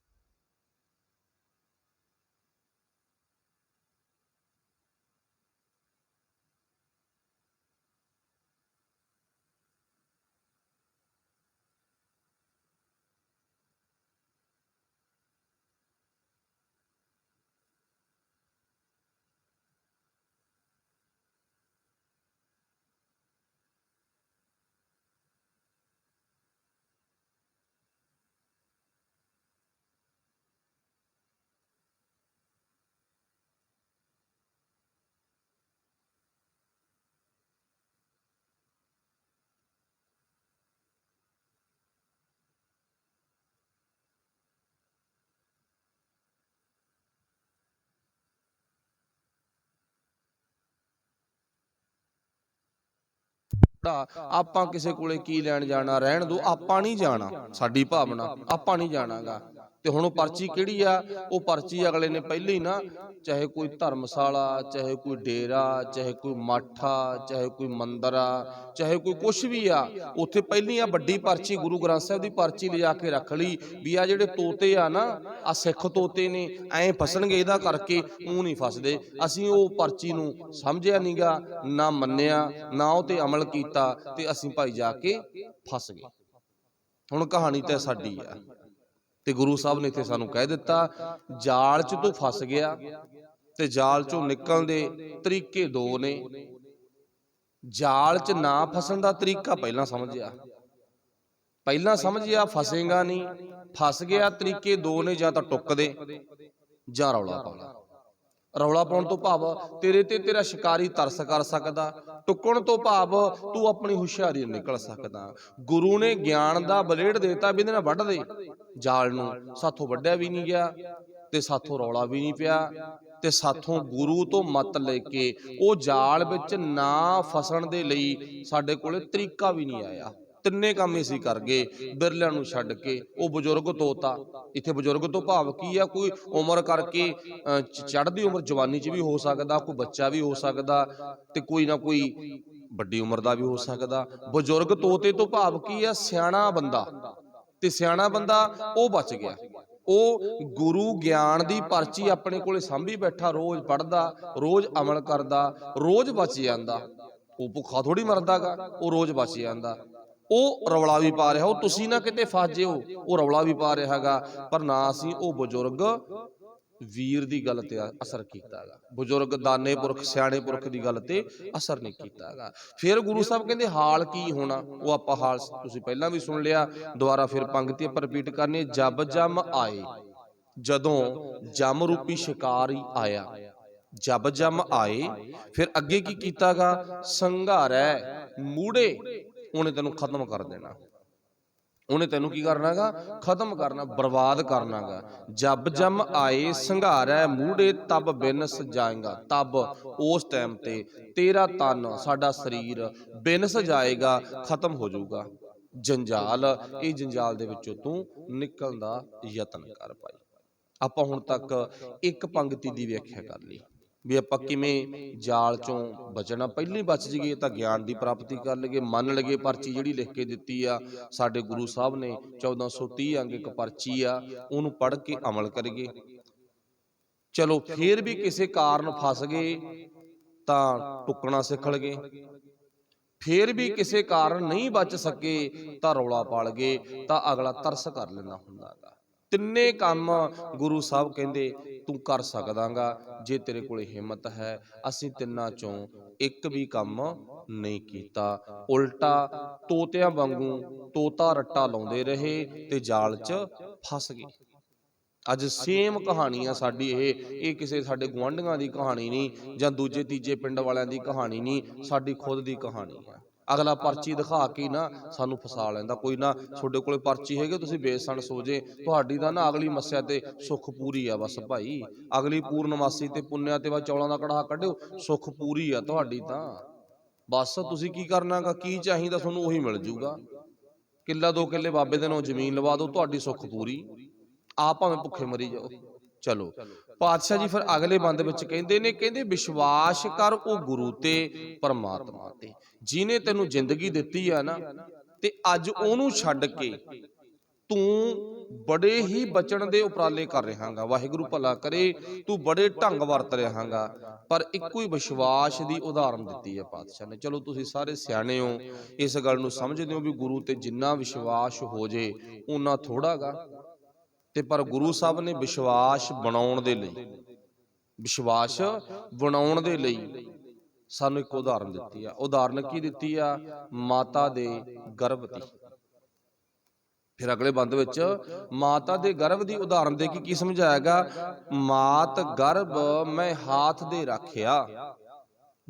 Speaker 1: ਆਪਾਂ ਕਿਸੇ ਕੋਲੇ ਕੀ ਲੈਣ ਜਾਣਾ, ਰਹਿਣ ਦੋ, ਆਪਾਂ ਨਹੀਂ ਜਾਣਾ, ਸਾਡੀ ਭਾਵਨਾ ਆਪਾਂ ਨਹੀਂ ਜਾਣਾਗਾ। ਤੇ ਹੁਣ ਉਹ ਪਰਚੀ ਕਿਹੜੀ ਆ? ਉਹ ਪਰਚੀ ਅਗਲੇ ਨੇ ਪਹਿਲੇ ਹੀ ਨਾ, ਚਾਹੇ ਕੋਈ ਧਰਮਸ਼ਾਲਾ, ਚਾਹੇ ਕੋਈ ਡੇਰਾ, ਚਾਹੇ ਕੋਈ ਮਾਠਾ, ਚਾਹੇ ਕੋਈ ਮੰਦਰ ਆ, ਚਾਹੇ ਕੋਈ ਕੁਛ ਵੀ ਆ, ਉੱਥੇ ਪਹਿਲੀ ਆ ਵੱਡੀ ਪਰਚੀ ਗੁਰੂ ਗ੍ਰੰਥ ਸਾਹਿਬ ਦੀ ਪਰਚੀ ਲਿਜਾ ਕੇ ਰੱਖ ਲਈ ਵੀ ਆ ਜਿਹੜੇ ਤੋਤੇ ਆ ਨਾ, ਆ ਸਿੱਖ ਤੋਤੇ ਨੇ, ਐਂ ਫਸਣਗੇ, ਇਹਦਾ ਕਰਕੇ ਊਂ ਨਹੀਂ ਫਸਦੇ। ਅਸੀਂ ਉਹ ਪਰਚੀ ਨੂੰ ਸਮਝਿਆ ਨੀਗਾ, ਨਾ ਮੰਨਿਆ, ਨਾ ਉਹ ਤੇ ਅਮਲ ਕੀਤਾ, ਤੇ ਅਸੀਂ ਭਾਈ ਜਾ ਕੇ ਫਸ ਗਏ। ਹੁਣ ਕਹਾਣੀ ਤਾਂ ਸਾਡੀ ਆ, ਤੇ ਗੁਰੂ ਸਾਹਿਬ ਨੇ ਇੱਥੇ ਸਾਨੂੰ ਕਹਿ ਦਿੱਤਾ, ਜਾਲ 'ਚ ਤੂੰ ਫਸ ਗਿਆ, ਤੇ ਜਾਲ 'ਚੋਂ ਨਿਕਲਣ ਦੇ ਤਰੀਕੇ ਦੋ ਨੇ। ਜਾਲ 'ਚ ਨਾ ਫਸਣ ਦਾ ਤਰੀਕਾ ਪਹਿਲਾਂ ਸਮਝਿਆ, ਫਸੇਗਾ ਨਹੀਂ। ਫਸ ਗਿਆ, ਤਰੀਕੇ ਦੋ ਨੇ, ਜਾਂ ਤਾਂ ਟੁੱਕ ਦੇ ਜਾਂ ਰੌਲਾ ਪਾ ਲਾ। ਰੌਲਾ ਪਾਉਣ ਤੋਂ ਭਾਵ ਤੇਰੇ ਤੇ ਤੇਰਾ ਸ਼ਿਕਾਰੀ ਤਰਸ ਕਰ ਸਕਦਾ, ਟੁੱਕਣ ਤੋਂ ਭਾਵ ਤੂੰ ਆਪਣੀ ਹੁਸ਼ਿਆਰੀ ਨਿਕਲ ਸਕਦਾ। ਗੁਰੂ ਨੇ ਗਿਆਨ ਦਾ ਬਲੇਡ ਦੇਤਾ ਵੀ ਇਹਦੇ ਨਾਲ ਵੱਢ ਦੇ ਜਾਲ ਨੂੰ। ਸਾਥੋਂ ਵੱਢਿਆ ਵੀ ਨਹੀਂ ਗਿਆ, ਤੇ ਸਾਥੋਂ ਰੌਲਾ ਵੀ ਨਹੀਂ ਪਿਆ, ਤੇ ਸਾਥੋਂ ਗੁਰੂ ਤੋਂ ਮੱਤ ਲੈ ਕੇ ਉਹ ਜਾਲ ਵਿੱਚ ਨਾ ਫਸਣ ਦੇ ਲਈ ਸਾਡੇ ਕੋਲੇ ਤਰੀਕਾ ਵੀ ਨਹੀਂ ਆਇਆ। ਤਿੰਨੇ ਕੰਮ ਹੀ ਅਸੀਂ ਕਰ ਗਏ, ਬਿਰਲਿਆਂ ਨੂੰ ਛੱਡ ਕੇ। ਉਹ ਬਜ਼ੁਰਗ ਤੋਤਾ, ਇੱਥੇ ਬਜ਼ੁਰਗ ਤੋਂ ਭਾਵ ਕੀ ਆ? ਕੋਈ ਉਮਰ ਕਰਕੇ ਚੜ੍ਹਦੀ ਉਮਰ ਜਵਾਨੀ 'ਚ ਵੀ ਹੋ ਸਕਦਾ, ਕੋਈ ਬੱਚਾ ਵੀ ਹੋ ਸਕਦਾ, ਤੇ ਕੋਈ ਨਾ ਕੋਈ ਵੱਡੀ ਉਮਰ ਦਾ ਵੀ ਹੋ ਸਕਦਾ। ਬਜ਼ੁਰਗ ਤੋਤੇ ਤੋਂ ਭਾਵ ਕੀ ਆ? ਸਿਆਣਾ ਬੰਦਾ। ਤੇ ਸਿਆਣਾ ਬੰਦਾ ਉਹ ਬਚ ਗਿਆ, ਉਹ ਗੁਰੂ ਗਿਆਨ ਦੀ ਪਰਚੀ ਆਪਣੇ ਕੋਲੇ ਸਾਂਭੀ ਬੈਠਾ, ਰੋਜ਼ ਪੜ੍ਹਦਾ, ਰੋਜ਼ ਅਮਲ ਕਰਦਾ, ਰੋਜ਼ ਬਚ ਜਾਂਦਾ। ਉਹ ਭੁੱਖਾ ਥੋੜੀ ਮਰਦਾਗਾ, ਉਹ ਰੋਜ਼ ਬਚ ਜਾਂਦਾ। ਉਹ ਰੌਲਾ ਵੀ ਪਾ ਰਿਹਾ, ਉਹ ਤੁਸੀਂ ਨਾ ਕਿਤੇ ਫਸ ਜਿਓ, ਉਹ ਰੌਲਾ ਵੀ ਪਾ ਰਿਹਾ ਹੈਗਾ, ਪਰ ਨਾ ਅਸੀਂ ਉਹ ਬਜ਼ੁਰਗ ਵੀਰ ਦੀ ਗੱਲ ਤੇ ਅਸਰ ਕੀਤਾ ਗਾ, ਬਜ਼ੁਰਗ ਦਾਨੇ ਪੁਰਖ ਸਿਆਣੇ ਪੁਰਖ ਦੀ ਗੱਲ ਤੇ ਅਸਰ ਨਹੀਂ ਕੀਤਾ ਗਾ। ਫਿਰ ਗੁਰੂ ਸਾਹਿਬ ਕਹਿੰਦੇ ਹਾਲ ਕੀ ਹੋਣਾ? ਉਹ ਆਪਾਂ ਹਾਲ ਤੁਸੀਂ ਪਹਿਲਾਂ ਵੀ ਸੁਣ ਲਿਆ, ਦੁਬਾਰਾ ਫਿਰ ਪੰਗਤੀ ਆਪਾਂ ਰਿਪੀਟ ਕਰਨੀ। ਜਬ ਜਮ ਆਏ, ਜਦੋਂ ਜਮ ਰੂਪੀ ਸ਼ਿਕਾਰੀ ਆਇਆ, ਜਬ ਜਮ ਆਏ, ਫਿਰ ਅੱਗੇ ਕੀ ਕੀਤਾਗਾ? ਸੰਘਾਰੈ ਮੂੜੇ, ਉਹਨੇ ਤੈਨੂੰ ਖਤਮ ਕਰ ਦੇਣਾ। ਉਹਨੇ ਤੈਨੂੰ ਕੀ ਕਰਨਾਗਾ? ਖਤਮ ਕਰਨਾ, ਬਰਬਾਦ ਕਰਨਾਗਾ। ਜਬ ਜਮ ਆਏ ਸੰਘਾਰੈ ਮੂੜੇ, ਤਬ ਬਿਨਸ ਜਾਏਗਾ। ਤਬ ਉਸ ਟਾਈਮ ਤੇ ਤੇਰਾ ਤਨ, ਸਾਡਾ ਸਰੀਰ ਬਿਨਸ ਜਾਏਗਾ, ਖਤਮ ਹੋ ਜਾਊਗਾ। ਜੰਜਾਲ, ਇਹ ਜੰਜਾਲ ਦੇ ਵਿੱਚੋਂ ਤੂੰ ਨਿਕਲਣ ਦਾ ਯਤਨ ਕਰ ਭਾਈ। ਆਪਾਂ ਹੁਣ ਤੱਕ ਇੱਕ ਪੰਗਤੀ ਦੀ ਵਿਆਖਿਆ ਕਰ ਲਈ ਵੀ ਆਪਾਂ ਕਿਵੇਂ ਜਾਲ ਚੋਂ ਬਚਣਾ। ਪਹਿਲੀ ਬਚ ਜਾਈਏ ਤਾਂ ਗਿਆਨ ਦੀ ਪ੍ਰਾਪਤੀ ਕਰ ਲਈਏ, ਮੰਨ ਲਈਏ ਪਰਚੀ ਜਿਹੜੀ ਲਿਖ ਕੇ ਦਿੱਤੀ ਆ ਸਾਡੇ ਗੁਰੂ ਸਾਹਿਬ ਨੇ, 1430 ਅੰਗ ਇੱਕ ਪਰਚੀ ਆ, ਉਹਨੂੰ ਪੜ੍ਹ ਕੇ ਅਮਲ ਕਰੀਏ। ਚਲੋ ਫੇਰ ਵੀ ਕਿਸੇ ਕਾਰਨ ਫਸ ਗਏ ਤਾਂ ਟੁੱਕਣਾ ਸਿੱਖ ਲਗੇ, ਫੇਰ ਵੀ ਕਿਸੇ ਕਾਰਨ ਨਹੀਂ ਬਚ ਸਕੇ ਤਾਂ ਰੌਲਾ ਪਾਲ ਗਏ, ਤਾਂ ਅਗਲਾ ਤਰਸ ਕਰ ਲੈਂਦਾ ਹੁੰਦਾ ਗਾ। ਤਿੰਨੇ ਕੰਮ ਗੁਰੂ ਸਾਹਿਬ ਕਹਿੰਦੇ ਤੂੰ ਕਰ ਸਕਦਾਗਾ ਜੇ ਤੇਰੇ ਕੋਲ ਹਿੰਮਤ ਹੈ। ਅਸੀਂ ਤਿੰਨਾਂ ਚੋਂ ਇੱਕ ਵੀ ਕੰਮ ਨਹੀਂ ਕੀਤਾ, ਉਲਟਾ ਤੋਤਿਆਂ ਵਾਂਗੂ ਤੋਤਾ ਰੱਟਾ ਲਾਉਂਦੇ ਰਹੇ ਤੇ ਜਾਲ 'ਚ ਫਸ ਗਏ। ਅੱਜ ਸੇਮ ਕਹਾਣੀ ਆ ਸਾਡੀ। ਇਹ ਕਿਸੇ ਸਾਡੇ ਗੁਆਂਢੀਆਂ ਦੀ ਕਹਾਣੀ ਨਹੀਂ, ਜਾਂ ਦੂਜੇ ਤੀਜੇ ਪਿੰਡ ਵਾਲਿਆਂ ਦੀ ਕਹਾਣੀ ਨਹੀਂ, ਸਾਡੀ ਖੁਦ ਦੀ ਕਹਾਣੀ ਹੈ। ਅਗਲਾ ਪਰਚੀ ਦਿਖਾ ਕੇ ਨਾ ਸਾਨੂੰ ਫਸਾ ਲੈਂਦਾ। ਕੋਈ ਨਾ ਤੁਹਾਡੇ ਕੋਲੇ ਪਰਚੀ ਹੈਗੀ, ਤੁਸੀਂ ਬੇਸਣ ਸੋਜੇ, ਤੁਹਾਡੀ ਤਾਂ ਨਾ ਅਗਲੀ ਮੱਸਿਆ ਤੇ ਸੁੱਖ ਪੂਰੀ ਆ ਬਸ ਭਾਈ। ਅਗਲੀ ਪੂਰਨਮਾਸੀ ਤੇ ਪੁੰਨਿਆ ਤੇ ਬਾਅਦ ਚੌਲਾਂ ਦਾ ਕੜਾਹ ਕੱਢਿਓ, ਸੁੱਖ ਪੂਰੀ ਆ ਤੁਹਾਡੀ ਤਾਂ। ਬਸ ਤੁਸੀਂ ਕੀ ਕਰਨਾਗਾ, ਕੀ ਚਾਹੀਦਾ ਤੁਹਾਨੂੰ ਉਹੀ ਮਿਲ ਜੂਗਾ। ਕਿੱਲਾ 2 ਕਿੱਲੇ ਬਾਬੇ ਦੇ ਨਾਲੋਂ ਜ਼ਮੀਨ ਲਵਾ ਦਿਓ, ਤੁਹਾਡੀ ਸੁੱਖ ਪੂਰੀ। ਆਪ ਭਾਵੇਂ ਭੁੱਖੇ ਮਰੀ ਜਾਓ। ਚਲੋ ਪਾਤਸ਼ਾਹ ਜੀ ਫਿਰ ਅਗਲੇ ਬੰਦ ਵਿੱਚ ਕਹਿੰਦੇ ਨੇ, ਕਹਿੰਦੇ ਵਿਸ਼ਵਾਸ ਕਰ ਉਹ ਗੁਰੂ ਤੇ ਪਰਮਾਤਮਾ ਤੇ, ਜਿਹਨੇ ਤੈਨੂੰ ਜ਼ਿੰਦਗੀ ਦਿੱਤੀ ਆ ਨਾ, ਤੇ ਅੱਜ ਉਹਨੂੰ ਛੱਡ ਕੇ ਤੂੰ ਬੜੇ ਹੀ ਬਚਣ ਦੇ ਉਪਰਾਲੇ ਕਰ ਰਿਹਾਗਾ। ਵਾਹਿਗੁਰੂ ਭਲਾ ਕਰੇ, ਤੂੰ ਬੜੇ ਢੰਗ ਵਰਤ ਰਿਹਾਗਾ, ਪਰ ਇੱਕੋ ਹੀ ਵਿਸ਼ਵਾਸ ਦੀ ਉਦਾਹਰਨ ਦਿੱਤੀ ਹੈ ਪਾਤਸ਼ਾਹ ਨੇ। ਚਲੋ ਤੁਸੀਂ ਸਾਰੇ ਸਿਆਣੇ ਹੋ, ਇਸ ਗੱਲ ਨੂੰ ਸਮਝਦੇ ਹੋ ਵੀ ਗੁਰੂ ਤੇ ਜਿੰਨਾ ਵਿਸ਼ਵਾਸ ਹੋ ਜੇ ਓਨਾ ਥੋੜਾ ਗਾ। ਤੇ ਪਰ ਗੁਰੂ ਸਾਹਿਬ ਨੇ ਵਿਸ਼ਵਾਸ ਬਣਾਉਣ ਦੇ ਲਈ, ਵਿਸ਼ਵਾਸ ਬਣਾਉਣ ਦੇ ਲਈ ਸਾਨੂੰ ਇੱਕ ਉਦਾਹਰਨ ਦਿੱਤੀ ਆ। ਉਦਾਹਰਨ ਕੀ ਦਿੱਤੀ ਆ? ਮਾਤਾ ਦੇ ਗਰਭ ਦੀ। ਫਿਰ ਅਗਲੇ ਬੰਦ ਵਿੱਚ ਮਾਤਾ ਦੇ ਗਰਭ ਦੀ ਉਦਾਹਰਨ ਦੇ ਕੇ ਕੀ ਸਮਝਾਇਆਗਾ? ਮਾਤ ਗਰਭ ਮੈਂ ਹਾਥ ਦੇ ਰੱਖਿਆ।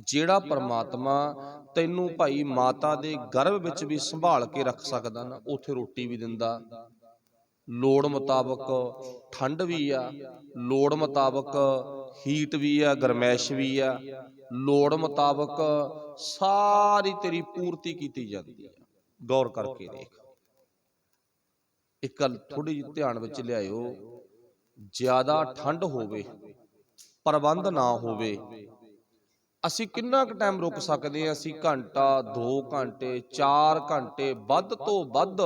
Speaker 1: ਜਿਹੜਾ ਪਰਮਾਤਮਾ ਤੈਨੂੰ ਭਾਈ ਮਾਤਾ ਦੇ ਗਰਭ ਵਿੱਚ ਵੀ ਸੰਭਾਲ ਕੇ ਰੱਖ ਸਕਦਾ ਨਾ, ਉੱਥੇ ਰੋਟੀ ਵੀ ਦਿੰਦਾ, ਲੋੜ ਮੁਤਾਬਕ ਠੰਡ ਵੀ ਆ, ਲੋੜ ਮੁਤਾਬਕ ਹੀਟ ਵੀ ਆ, ਗਰਮੈਸ਼ ਵੀ ਆ, ਲੋੜ ਮੁਤਾਬਕ ਸਾਰੀ ਤੇਰੀ ਪੂਰਤੀ ਕੀਤੀ ਜਾਂਦੀ ਆ। ਗੌਰ ਕਰਕੇ ਦੇਖ। ਇੱਕ ਗੱਲ ਥੋੜੀ ਜਿਹੀ ਧਿਆਨ ਵਿੱਚ ਲਿਆਇਓ, ਜ਼ਿਆਦਾ ਠੰਡ ਹੋਵੇ, ਪ੍ਰਬੰਧ ਨਾ ਹੋਵੇ, ਅਸੀਂ ਕਿੰਨਾ ਕੁ ਟਾਈਮ ਰੁਕ ਸਕਦੇ ਹਾਂ? ਅਸੀਂ ਘੰਟਾ, 2 ਘੰਟੇ, 4 ਘੰਟੇ, ਵੱਧ ਤੋਂ ਵੱਧ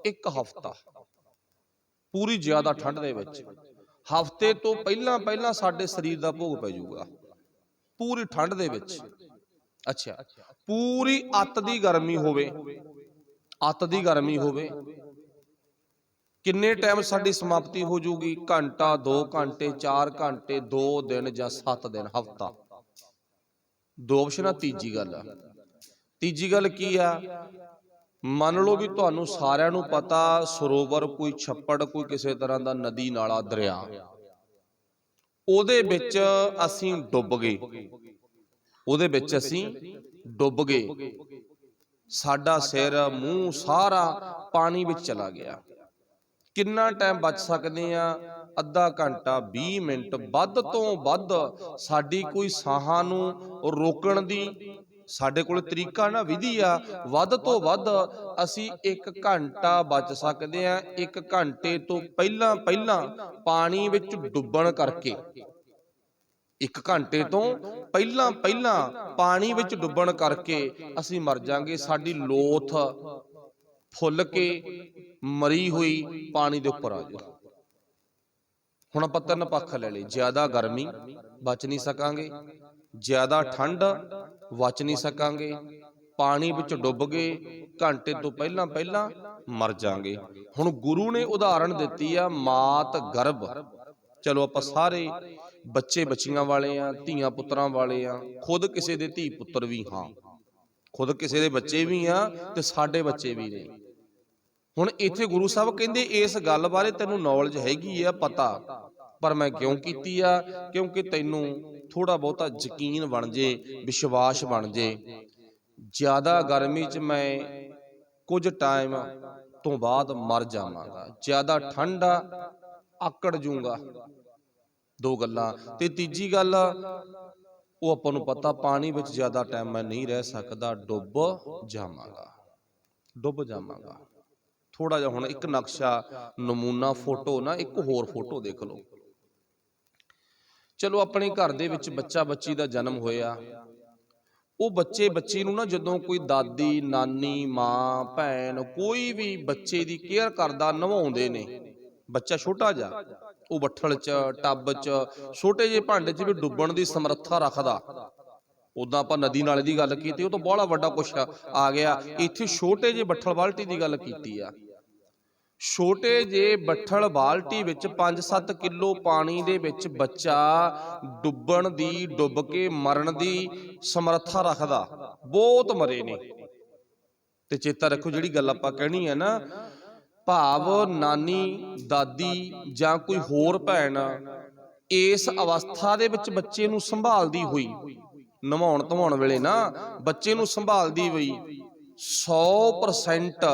Speaker 1: 1 ਹਫ਼ਤਾ। ਪੂਰੀ ਜ਼ਿਆਦਾ ਠੰਡ ਦੇ ਵਿੱਚ ਹਫ਼ਤੇ ਤੋਂ ਪਹਿਲਾਂ ਪਹਿਲਾਂ ਸਾਡੇ ਸਰੀਰ ਦਾ ਭੋਗ ਪੈ ਜਾਊਗਾ, ਪੂਰੀ ਠੰਡ ਦੇ ਵਿੱਚ। ਅੱਛਾ, ਪੂਰੀ ਅੱਤ ਦੀ ਗਰਮੀ ਹੋਵੇ, ਅੱਤ ਦੀ ਗਰਮੀ ਹੋਵੇ, ਕਿੰਨੇ ਟਾਈਮ ਸਾਡੀ ਸਮਾਪਤੀ ਹੋ ਜੂਗੀ? ਘੰਟਾ, 2 ਘੰਟੇ, 4 ਘੰਟੇ, 2 ਦਿਨ ਜਾਂ 7 ਦਿਨ, ਹਫ਼ਤਾ। 2 ਆਪਸ਼ਨ ਆ। ਤੀਜੀ ਗੱਲ ਕੀ ਆ? ਮੰਨ ਲਓ ਵੀ ਤੁਹਾਨੂੰ ਸਾਰਿਆਂ ਨੂੰ ਪਤਾ, ਸਰੋਵਰ, ਕੋਈ ਛੱਪੜ, ਕੋਈ ਕਿਸੇ ਤਰ੍ਹਾਂ ਦਾ ਨਦੀ, ਨਾਲਾ, ਦਰਿਆ, ਉਹਦੇ ਵਿੱਚ ਅਸੀਂ ਡੁੱਬ ਗਏ, ਉਹਦੇ ਵਿੱਚ ਅਸੀਂ ਡੁੱਬ ਗਏ, ਸਾਡਾ ਸਿਰ, ਮੂੰਹ ਸਾਰਾ ਪਾਣੀ ਵਿੱਚ ਚਲਾ ਗਿਆ। ਕਿੰਨਾ ਟਾਈਮ ਬਚ ਸਕਦੇ ਆ? ਅੱਧਾ ਘੰਟਾ, 20 ਮਿੰਟ, ਵੱਧ ਤੋਂ ਵੱਧ। ਸਾਡੀ ਕੋਈ ਸਾਹਾਂ ਨੂੰ ਰੋਕਣ ਦੀ ਸਾਡੇ ਕੋਲ ਤਰੀਕਾ ਨਾ, ਵਿਧੀ ਆ। ਵੱਧ ਤੋਂ ਵੱਧ ਅਸੀਂ 1 ਘੰਟਾ ਬਚ ਸਕਦੇ ਆ। 1 ਘੰਟੇ ਤੋਂ ਪਹਿਲਾਂ ਪਹਿਲਾਂ ਪਾਣੀ ਵਿੱਚ ਡੁੱਬਣ ਕਰਕੇ, 1 ਘੰਟੇ ਤੋਂ ਪਹਿਲਾਂ ਪਹਿਲਾਂ ਪਾਣੀ ਵਿੱਚ ਡੁੱਬਣ ਕਰਕੇ ਅਸੀਂ ਮਰ ਜਾਾਂਗੇ। ਸਾਡੀ ਲੋਥ ਫੁੱਲ ਕੇ ਮਰੀ ਹੋਈ ਪਾਣੀ ਦੇ ਉੱਪਰ ਆ ਜਾਊ। ਹੁਣ ਆਪਾਂ 3 ਪੱਖ ਲੈ ਲਏ। ਜ਼ਿਆਦਾ ਗਰਮੀ, ਬਚ ਨਹੀਂ ਸਕਾਂਗੇ। ਜ਼ਿਆਦਾ ਠੰਡ, ਬਚ ਨਹੀਂ ਸਕਾਂਗੇ। ਪਾਣੀ ਵਿੱਚ ਡੁੱਬ ਗਏ, ਘੰਟੇ ਤੋਂ ਪਹਿਲਾਂ ਪਹਿਲਾਂ ਮਰ ਜਾਾਂਗੇ। ਹੁਣ ਗੁਰੂ ਨੇ ਉਦਾਹਰਣ ਦਿੱਤੀ ਆ ਮਾਤ ਗਰਭ। ਚਲੋ ਆਪਾਂ ਸਾਰੇ ਬੱਚੇ ਬੱਚੀਆਂ ਵਾਲੇ ਆ, ਧੀਆਂ ਪੁੱਤਰਾਂ ਵਾਲੇ ਆ, ਖੁਦ ਕਿਸੇ ਦੇ ਧੀ ਪੁੱਤਰ ਵੀ ਹਾਂ, ਖੁਦ ਕਿਸੇ ਦੇ ਬੱਚੇ ਵੀ ਆ ਤੇ ਸਾਡੇ ਬੱਚੇ ਵੀ ਨੇ। ਹੁਣ ਇੱਥੇ ਗੁਰੂ ਸਾਹਿਬ ਕਹਿੰਦੇ ਇਸ ਗੱਲ ਬਾਰੇ ਤੈਨੂੰ ਨੌਲੇਜ ਹੈਗੀ ਆ, ਪਤਾ, ਪਰ ਮੈਂ ਕਿਉਂ ਕੀਤੀ ਆ? ਕਿਉਂਕਿ ਤੈਨੂੰ ਥੋੜਾ ਬਹੁਤਾ ਯਕੀਨ ਬਣ ਜੇ, ਵਿਸ਼ਵਾਸ ਬਣ ਜੇ। ਜ਼ਿਆਦਾ ਗਰਮੀ 'ਚ ਮੈਂ ਕੁਝ ਟਾਈਮ ਤੋਂ ਬਾਅਦ ਮਰ ਜਾਵਾਂਗਾ, ਜ਼ਿਆਦਾ ਠੰਡ ਆ, ਆਕੜ ਜੂੰਗਾ। 2 ਗੱਲਾਂ। ਤੇ ਤੀਜੀ ਗੱਲ, ਉਹ ਆਪਾਂ ਨੂੰ ਪਤਾ, ਪਾਣੀ ਵਿੱਚ ਜ਼ਿਆਦਾ ਟਾਈਮ ਮੈਂ ਨਹੀਂ ਰਹਿ ਸਕਦਾ, ਡੁੱਬ ਜਾਵਾਂਗਾ, ਡੁੱਬ ਜਾਵਾਂਗਾ। ਥੋੜਾ ਜਿਹਾ ਹੁਣ ਇੱਕ ਨਕਸ਼ਾ, ਨਮੂਨਾ ਫੋਟੋ ਨਾ, ਇੱਕ ਹੋਰ ਫੋਟੋ ਦੇਖ ਲਓ। ਚਲੋ ਆਪਣੇ ਘਰ ਦੇ ਵਿੱਚ ਬੱਚਾ ਬੱਚੀ ਦਾ ਜਨਮ ਹੋਇਆ, ਉਹ ਬੱਚੇ ਬੱਚੀ ਨੂੰ ਨਾ ਜਦੋਂ ਕੋਈ ਦਾਦੀ, ਨਾਨੀ, ਮਾਂ, ਭੈਣ, ਕੋਈ ਵੀ ਬੱਚੇ ਦੀ ਕੇਅਰ ਕਰਦਾ, ਨਵਾਉਂਦੇ ਨੇ। ਬੱਚਾ ਛੋਟਾ ਜਿਹਾ, ਉਹ ਬੱਠਲ 'ਚ, ਟੱਬ 'ਚ, ਛੋਟੇ ਜਿਹੇ ਭਾਂਡੇ 'ਚ ਵੀ ਡੁੱਬਣ ਦੀ ਸਮਰੱਥਾ ਰੱਖਦਾ। ਉਦਾਂ ਆਪਾਂ ਨਦੀ ਨਾਲੇ ਦੀ ਗੱਲ ਕੀਤੀ, ਉਹ ਤਾਂ ਬੜਾ ਵੱਡਾ ਕੁਛ ਆ ਗਿਆ। ਇੱਥੇ ਛੋਟੇ ਜਿਹੇ ਬੱਠਲ ਬਾਲਟੀ ਦੀ ਗੱਲ ਕੀਤੀ ਆ। ਛੋਟੇ ਜਿਹੇ ਬੱਠਲ ਬਾਲਟੀ ਵਿੱਚ 5-7 ਕਿਲੋ ਪਾਣੀ ਦੇ ਵਿੱਚ ਬੱਚਾ ਡੁੱਬਣ ਦੀ, ਡੁੱਬ ਕੇ ਮਰਨ ਦੀ ਸਮਰੱਥਾ ਰੱਖਦਾ। ਬਹੁਤ ਮਰੇ ਨੇ। ਤੇ ਚੇਤਾ ਰੱਖੋ, ਜਿਹੜੀ ਗੱਲ ਆਪਾਂ ਕਹਿਣੀ ਹੈ ਨਾ, ਭਾਵ ਨਾਨੀ, ਦਾਦੀ ਜਾਂ ਕੋਈ ਹੋਰ ਭੈਣ ਇਸ ਅਵਸਥਾ ਦੇ ਵਿੱਚ ਬੱਚੇ ਨੂੰ ਸੰਭਾਲਦੀ ਹੋਈ, ਨਵਾਉਣ ਧਵਾਉਣ ਵੇਲੇ ਨਾ ਬੱਚੇ ਨੂੰ ਸੰਭਾਲਦੀ ਹੋਈ, 100%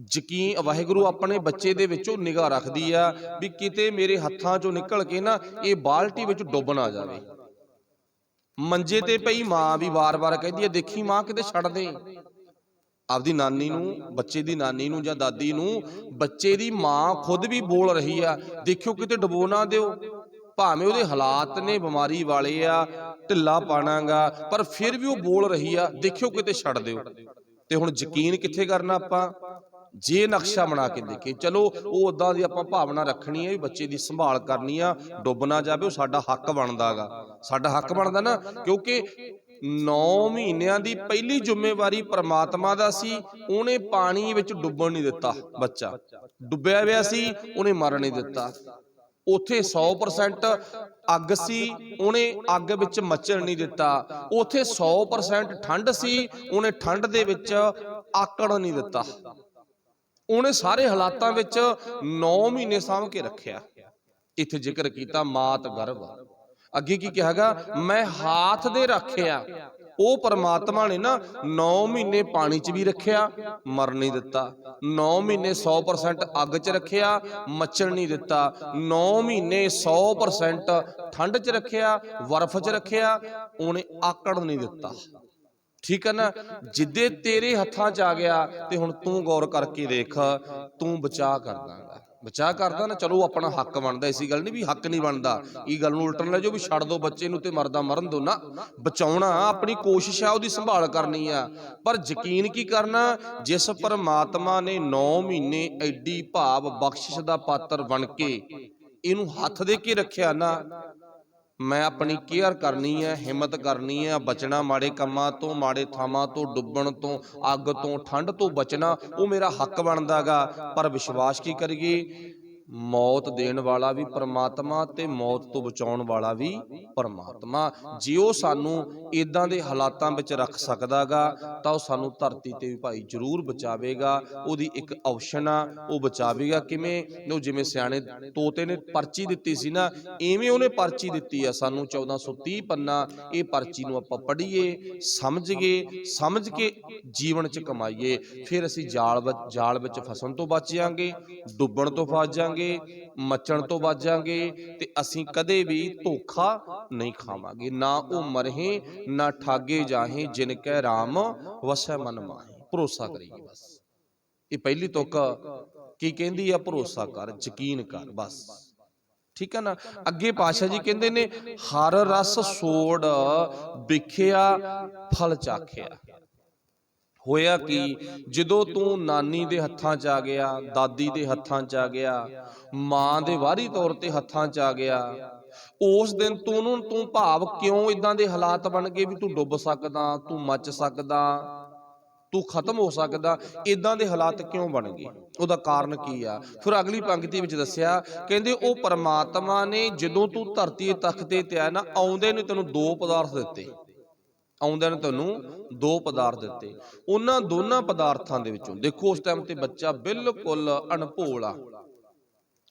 Speaker 1: ਯਕੀਨ, ਵਾਹਿਗੁਰੂ ਆਪਣੇ ਬੱਚੇ ਦੇ ਵਿੱਚੋਂ ਨਿਗਾਹ ਰੱਖਦੀ ਆ ਵੀ ਕਿਤੇ ਮੇਰੇ ਹੱਥਾਂ ਚੋਂ ਨਿਕਲ ਕੇ ਨਾ ਇਹ ਬਾਲਟੀ ਵਿੱਚ ਡੁੱਬ ਨਾ ਜਾਵੇ। ਮੰਜੇ ਤੇ ਪਈ ਮਾਂ ਵੀ ਵਾਰ-ਵਾਰ ਕਹਿੰਦੀ ਹੈ, ਦੇਖੀ ਮਾਂ ਕਿਤੇ ਛੱਡ ਦੇ। ਆਪਦੀ ਨਾਨੀ ਨੂੰ, ਬੱਚੇ ਦੀ ਨਾਨੀ ਨੂੰ ਜਾਂ ਦਾਦੀ ਨੂੰ, ਬੱਚੇ ਦੀ ਮਾਂ ਖੁਦ ਵੀ ਬੋਲ ਰਹੀ ਆ, ਦੇਖਿਓ ਕਿਤੇ ਡੁਬੋ ਨਾ ਦਿਓ। ਭਾਵੇਂ ਉਹਦੇ ਹਾਲਾਤ ਨੇ ਬਿਮਾਰੀ ਵਾਲੇ ਆ, ਢਿੱਲਾ ਪਾਣਾਗਾ, ਪਰ ਫਿਰ ਵੀ ਉਹ ਬੋਲ ਰਹੀ ਆ, ਦੇਖਿਓ ਕਿਤੇ ਛੱਡ ਦਿਓ। ਤੇ ਹੁਣ ਯਕੀਨ ਕਿੱਥੇ ਕਰਨਾ ਆਪਾਂ? ਜੇ ਨਕਸ਼ਾ ਬਣਾ ਕੇ ਦੇਖੇ, ਚਲੋ ਉਹ ਉਦਾਂ ਦੀ ਆਪਾਂ ਭਾਵਨਾ ਰੱਖਣੀ ਹੈ ਵੀ ਬੱਚੇ ਦੀ ਸੰਭਾਲ ਕਰਨੀ ਆ, ਡੁੱਬ ਨਾ ਜਾਵੇ, ਉਹ ਸਾਡਾ ਹੱਕ ਬਣਦਾਗਾ, ਸਾਡਾ ਹੱਕ ਬਣਦਾ ਨਾ। ਕਿਉਂਕਿ 9 ਮਹੀਨਿਆਂ ਦੀ ਪਹਿਲੀ ਜ਼ਿੰਮੇਵਾਰੀ ਪ੍ਰਮਾਤਮਾ ਦਾ ਸੀ। ਉਹਨੇ ਪਾਣੀ ਵਿੱਚ ਡੁੱਬਣ ਨਹੀਂ ਦਿੱਤਾ, ਬੱਚਾ ਡੁੱਬਿਆ ਹੋਇਆ ਸੀ, ਉਹਨੇ ਮਰਨ ਨਹੀਂ ਦਿੱਤਾ। ਉੱਥੇ 100% ਅੱਗ ਸੀ, ਉਹਨੇ ਅੱਗ ਵਿੱਚ ਮੱਚਣ ਨਹੀਂ ਦਿੱਤਾ। ਉੱਥੇ 100% ਠੰਡ ਸੀ, ਉਹਨੇ ਠੰਡ ਦੇ ਵਿੱਚ ਆਕੜ ਨਹੀਂ ਦਿੱਤਾ। ਉਹਨੇ ਸਾਰੇ ਹਾਲਾਤਾਂ ਵਿੱਚ 9 ਮਹੀਨੇ ਸਾਂਭ ਕੇ ਰੱਖਿਆ। ਇੱਥੇ ਜ਼ਿਕਰ ਕੀਤਾ ਮਾਤ ਗਰਭ। ਅੱਗੇ ਕੀ ਕਿਹਾਗਾ? ਮੈਂ ਹਾਥ ਦੇ ਰੱਖਿਆ। ਉਹ ਪਰਮਾਤਮਾ ਨੇ ਨਾ 9 ਮਹੀਨੇ ਪਾਣੀ 'ਚ ਵੀ ਰੱਖਿਆ, ਮਰ ਨਹੀਂ ਦਿੱਤਾ। 9 ਮਹੀਨੇ 100% ਅੱਗ 'ਚ ਰੱਖਿਆ, ਮੱਚਣ ਨਹੀਂ ਦਿੱਤਾ। 9 ਮਹੀਨੇ 100% ਠੰਡ 'ਚ ਰੱਖਿਆ, ਬਰਫ਼ 'ਚ ਰੱਖਿਆ, ਉਹਨੇ ਆਕੜ ਨਹੀਂ ਦਿੱਤਾ। ठीक है ना। जिद्दे तेरे हत्थां च आ गया ते हुण तू गौर करके देख, तू बचा कर दांगा, बचा करदा ना। चलो अपना हक बनदा, इसी गल नहीं भी हक नहीं बनदा, ये गल नूं उल्टन ले जाओ भी छड्ड दो बच्चे नूं ते मरदा मरन दो ना। बचाउणा अपनी कोशिश है, उहदी संभाल करनी आ। पर यकीन की करना, जिस परमात्मा ने 9 महीने एडी भाव बख्शिश दा पात्र बन के इहनूं हत्थ दे के रखिया ना, मैं अपनी केयर करनी है, हिम्मत करनी है, बचना माड़े कामां तो, माड़े थावां तो, डुब्बण तो, अग तो, ठंड तो बचना, वो मेरा हक बनदा गा। पर विश्वास की करिए, मौत देण वाला भी परमात्मा ते मौत तो बचाउण वाला भी परमात्मा। जे वो सानू इदां दे हालातां विच रख सकदा गा तां वो सानू धरती ते भी भाई जरूर बचावेगा। ओहदी एक ऑप्शन आ, वो बचावेगा किवें, वो जिवें सियाणे तोते ने पर्ची दित्ती सी ना, इवें उहने पर्ची दित्ती आ सानू 1430 पन्ना। ये पर्ची नूं आपां पढ़ीए, समझ के जीवन च कमाईए, फिर असीं जाल विच फसन तो बच जांगे, डुੱਬਣ तो बच जांगे, मचण तो बच जांगे, ते असीं कदे भी धोखा नहीं खावांगे। ना वो मरहे ना ठागे जाहे, जिनकै राम वसै मन माहे। भरोसा करिए बस। ये पहली तुक की कहंदी आ, भरोसा कर, यकीन कर बस। ठीक है ना। अगे पातशाह जी कहंदे ने, हर रस सोड़ बिखिया फल चाखिया। होया कि जदों तू नानी दे हत्थां च आ गया, दादी दे हत्थां च आ गया, मां दे वारी तौर ते हत्थां च आ गया, उस दिन तू भाव क्यों इदां दे हालात बन गए भी तू डुੱਬ सकदा, तू मच सकदा, तू खत्म हो सकदा, इदां दे हालात क्यों बन गए, ਉਹਦਾ ਕਾਰਨ ਕੀ ਆ। ਫਿਰ ਅਗਲੀ ਪੰਕਤੀ ਵਿੱਚ ਦੱਸਿਆ, ਕਹਿੰਦੇ ਉਹ ਪਰਮਾਤਮਾ ਨੇ ਜਦੋਂ ਤੂੰ ਧਰਤੀ ਤਖਤ ਤੇ ਆਇਆ ਨਾ, ਆਉਂਦੇ ਨੇ ਤੈਨੂੰ ਦੋ ਪਦਾਰਥ ਦਿੱਤੇ, ਆਉਂਦਿਆਂ ਨੂੰ ਤੈਨੂੰ ਦੋ ਪਦਾਰਥ ਦਿੱਤੇ। ਉਹਨਾਂ ਦੋਨਾਂ ਪਦਾਰਥਾਂ ਦੇ ਵਿੱਚੋਂ ਦੇਖੋ, ਉਸ ਟਾਈਮ ਤੇ ਬੱਚਾ ਬਿਲਕੁਲ ਅਣਭੋਲ ਆ,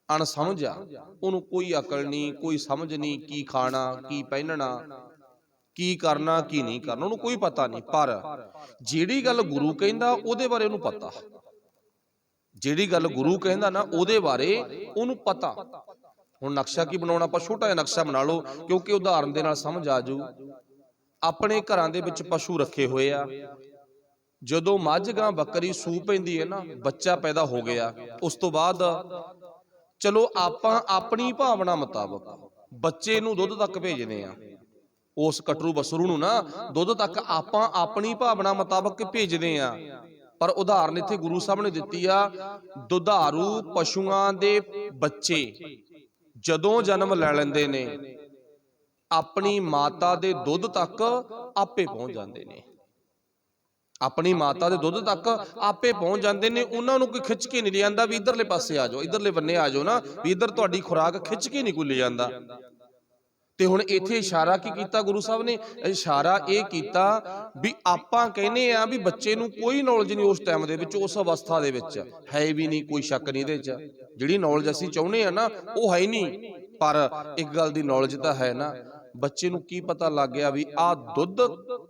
Speaker 1: ਅਣਸਮਝ ਆ, ਉਹਨੂੰ ਕੋਈ ਅਕਲ ਨਹੀਂ, ਕੋਈ ਸਮਝ ਨਹੀਂ, ਕੀ ਖਾਣਾ, ਕੀ ਪਹਿਨਣਾ, ਕੀ ਕਰਨਾ, ਕੀ ਨਹੀਂ ਕਰਨਾ, ਉਹਨੂੰ ਕੋਈ ਪਤਾ ਨਹੀਂ। ਪਰ ਜਿਹੜੀ ਗੱਲ ਗੁਰੂ ਕਹਿੰਦਾ ਉਹਦੇ ਬਾਰੇ ਉਹਨੂੰ ਪਤਾ, ਜਿਹੜੀ ਗੱਲ ਗੁਰੂ ਕਹਿੰਦਾ ਨਾ ਉਹਦੇ ਬਾਰੇ ਉਹਨੂੰ ਪਤਾ। ਹੁਣ ਨਕਸ਼ਾ ਕੀ ਬਣਾਉਣਾ, ਆਪਾਂ ਛੋਟਾ ਜਿਹਾ ਨਕਸ਼ਾ ਬਣਾ ਲਓ, ਕਿਉਂਕਿ ਉਦਾਹਰਨ ਦੇ ਨਾਲ ਸਮਝ ਆ ਜਾਊ। ਆਪਣੇ ਘਰਾਂ ਦੇ ਵਿੱਚ ਪਸ਼ੂ ਰੱਖੇ ਹੋਏ ਆ, ਜਦੋਂ ਮੱਝ ਗਾਂ ਬੱਕਰੀ ਸੂ ਪੈਂਦੀ ਹੈ ਨਾ, ਬੱਚਾ ਪੈਦਾ ਹੋ ਗਿਆ, ਉਸ ਤੋਂ ਬਾਅਦ ਚਲੋ ਆਪਾਂ ਆਪਣੀ ਭਾਵਨਾ ਮੁਤਾਬਕ ਬੱਚੇ ਨੂੰ ਦੁੱਧ ਤੱਕ ਭੇਜਦੇ ਆ, ਉਸ ਕਟਰੂ ਬਸਰੂ ਨੂੰ ਨਾ ਦੁੱਧ ਤੱਕ ਆਪਾਂ ਆਪਣੀ ਭਾਵਨਾ ਮੁਤਾਬਕ ਭੇਜਦੇ ਆ। ਪਰ ਉਦਾਹਰਨ ਇੱਥੇ ਗੁਰੂ ਸਾਹਿਬ ਨੇ ਦਿੱਤੀ ਆ, ਦੁਧਾਰੂ ਪਸ਼ੂਆਂ ਦੇ ਬੱਚੇ ਜਦੋਂ ਜਨਮ ਲੈ ਲੈਂਦੇ ਨੇ, ਆਪਣੀ ਮਾਤਾ ਦੇ ਦੁੱਧ ਤੱਕ ਆਪੇ ਪਹੁੰਚ ਜਾਂਦੇ ਨੇ, ਆਪਣੀ ਮਾਤਾ ਦੇ ਦੁੱਧ ਤੱਕ ਆਪੇ ਪਹੁੰਚ ਜਾਂਦੇ ਨੇ। ਉਹਨਾਂ ਨੂੰ ਕੋਈ ਖਿੱਚ ਕੇ ਨਹੀਂ ਲੈ ਜਾਂਦਾ ਵੀ ਇਧਰਲੇ ਪਾਸੇ ਆ ਜਾਓ, ਇਧਰਲੇ ਬੰਨੇ ਆ ਜਾਓ ਨਾ, ਵੀ ਇਧਰ ਤੁਹਾਡੀ ਖੁਰਾਕ ਖਿੱਚ ਕੇ ਨਹੀਂ ਕੋਈ ਲੈ ਜਾਂਦਾ। ਤੇ ਹੁਣ ਇੱਥੇ ਇਸ਼ਾਰਾ ਕੀ ਕੀਤਾ ਗੁਰੂ ਸਾਹਿਬ ਨੇ, ਇਸ਼ਾਰਾ ਇਹ ਕੀਤਾ ਵੀ ਆਪਾਂ ਕਹਿੰਦੇ ਆ ਵੀ ਬੱਚੇ ਨੂੰ ਕੋਈ ਨੌਲੇਜ ਨਹੀਂ ਉਸ ਟਾਈਮ ਦੇ ਵਿੱਚ, ਉਸ ਅਵਸਥਾ ਦੇ ਵਿੱਚ ਹੈ ਵੀ ਨਹੀਂ, ਕੋਈ ਸ਼ੱਕ ਨਹੀਂ ਇਹਦੇ 'ਚ। ਜਿਹੜੀ ਨੌਲੇਜ ਅਸੀਂ ਚਾਹੁੰਦੇ ਆ ਨਾ ਉਹ ਹੈ ਨਹੀਂ, ਪਰ ਇੱਕ ਗੱਲ ਦੀ ਨੌਲੇਜ ਤਾਂ ਹੈ ਨਾ। ਬੱਚੇ ਨੂੰ ਕੀ ਪਤਾ ਲੱਗ ਗਿਆ ਵੀ ਆਹ ਦੁੱਧ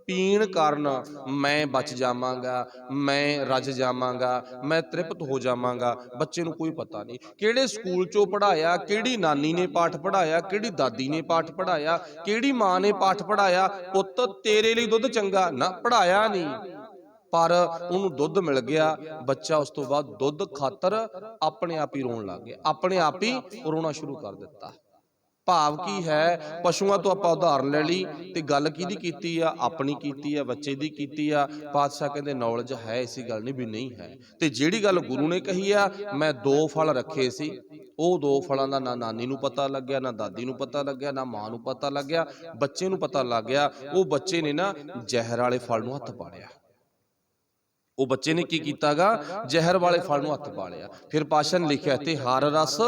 Speaker 1: ਪੀਣ ਕਾਰਨ ਮੈਂ ਬਚ ਜਾਵਾਂਗਾ, ਮੈਂ ਰੱਜ ਜਾਵਾਂਗਾ, ਮੈਂ ਤ੍ਰਿਪਤ ਹੋ ਜਾਵਾਂਗਾ। ਬੱਚੇ ਨੂੰ ਕੋਈ ਪਤਾ ਨਹੀਂ ਕਿਹੜੇ ਸਕੂਲ 'ਚੋਂ ਪੜ੍ਹਾਇਆ, ਕਿਹੜੀ ਨਾਨੀ ਨੇ ਪਾਠ ਪੜ੍ਹਾਇਆ, ਕਿਹੜੀ ਦਾਦੀ ਨੇ ਪਾਠ ਪੜ੍ਹਾਇਆ, ਕਿਹੜੀ ਮਾਂ ਨੇ ਪਾਠ ਪੜ੍ਹਾਇਆ। ਪੁੱਤ ਤੇਰੇ ਲਈ ਦੁੱਧ ਚੰਗਾ ਨਾ, ਪੜ੍ਹਾਇਆ ਨਹੀਂ, ਪਰ ਉਹਨੂੰ ਦੁੱਧ ਮਿਲ ਗਿਆ। ਬੱਚਾ ਉਸ ਤੋਂ ਬਾਅਦ ਦੁੱਧ ਖਾਤਰ ਆਪਣੇ ਆਪ ਹੀ ਰੋਣ ਲੱਗ ਗਿਆ, ਆਪਣੇ ਆਪ ਹੀ ਰੋਣਾ ਸ਼ੁਰੂ ਕਰ ਦਿੱਤਾ। ਭਾਵ ਕੀ ਹੈ, ਪਸ਼ੂਆਂ ਤੋਂ ਆਪਾਂ ਉਦਾਹਰਨ ਲੈ ਲਈ ਤੇ ਗੱਲ ਕਿਹਦੀ ਕੀਤੀ ਆ, ਆਪਣੀ ਕੀਤੀ ਆ, ਬੱਚੇ ਦੀ ਕੀਤੀ ਆ। ਪਾਤਸ਼ਾਹ ਕਹਿੰਦੇ ਨੌਲੇਜ ਹੈ, ਐਸੀ ਗੱਲ ਨਹੀਂ ਵੀ ਨਹੀਂ ਹੈ। ਤੇ ਜਿਹੜੀ ਗੱਲ ਗੁਰੂ ਨੇ ਕਹੀ ਆ, ਮੈਂ 2 ਫਲ ਰੱਖੇ ਸੀ, ਉਹ 2 ਫਲਾਂ ਦਾ ਨਾ ਨਾਨੀ ਨੂੰ ਪਤਾ ਲੱਗਿਆ, ਨਾ ਦਾਦੀ ਨੂੰ ਪਤਾ ਲੱਗਿਆ, ਨਾ ਮਾਂ ਨੂੰ ਪਤਾ ਲੱਗਿਆ, ਬੱਚੇ ਨੂੰ ਪਤਾ ਲੱਗ ਗਿਆ। ਉਹ ਬੱਚੇ ਨੇ ਨਾ ਜ਼ਹਿਰ ਵਾਲੇ ਫਲ ਨੂੰ ਹੱਥ ਪਾ ਲਿਆ, ਉਹ ਬੱਚੇ ਨੇ ਕੀ ਕੀਤਾਗਾ, ਜ਼ਹਿਰ ਵਾਲੇ ਫਲ ਨੂੰ ਹੱਥ ਪਾ ਲਿਆ। ਫਿਰ ਪਾਤਸ਼ਾਹ ਨੇ ਲਿਖਿਆ ਇੱਥੇ, ਹਰ ਰਸ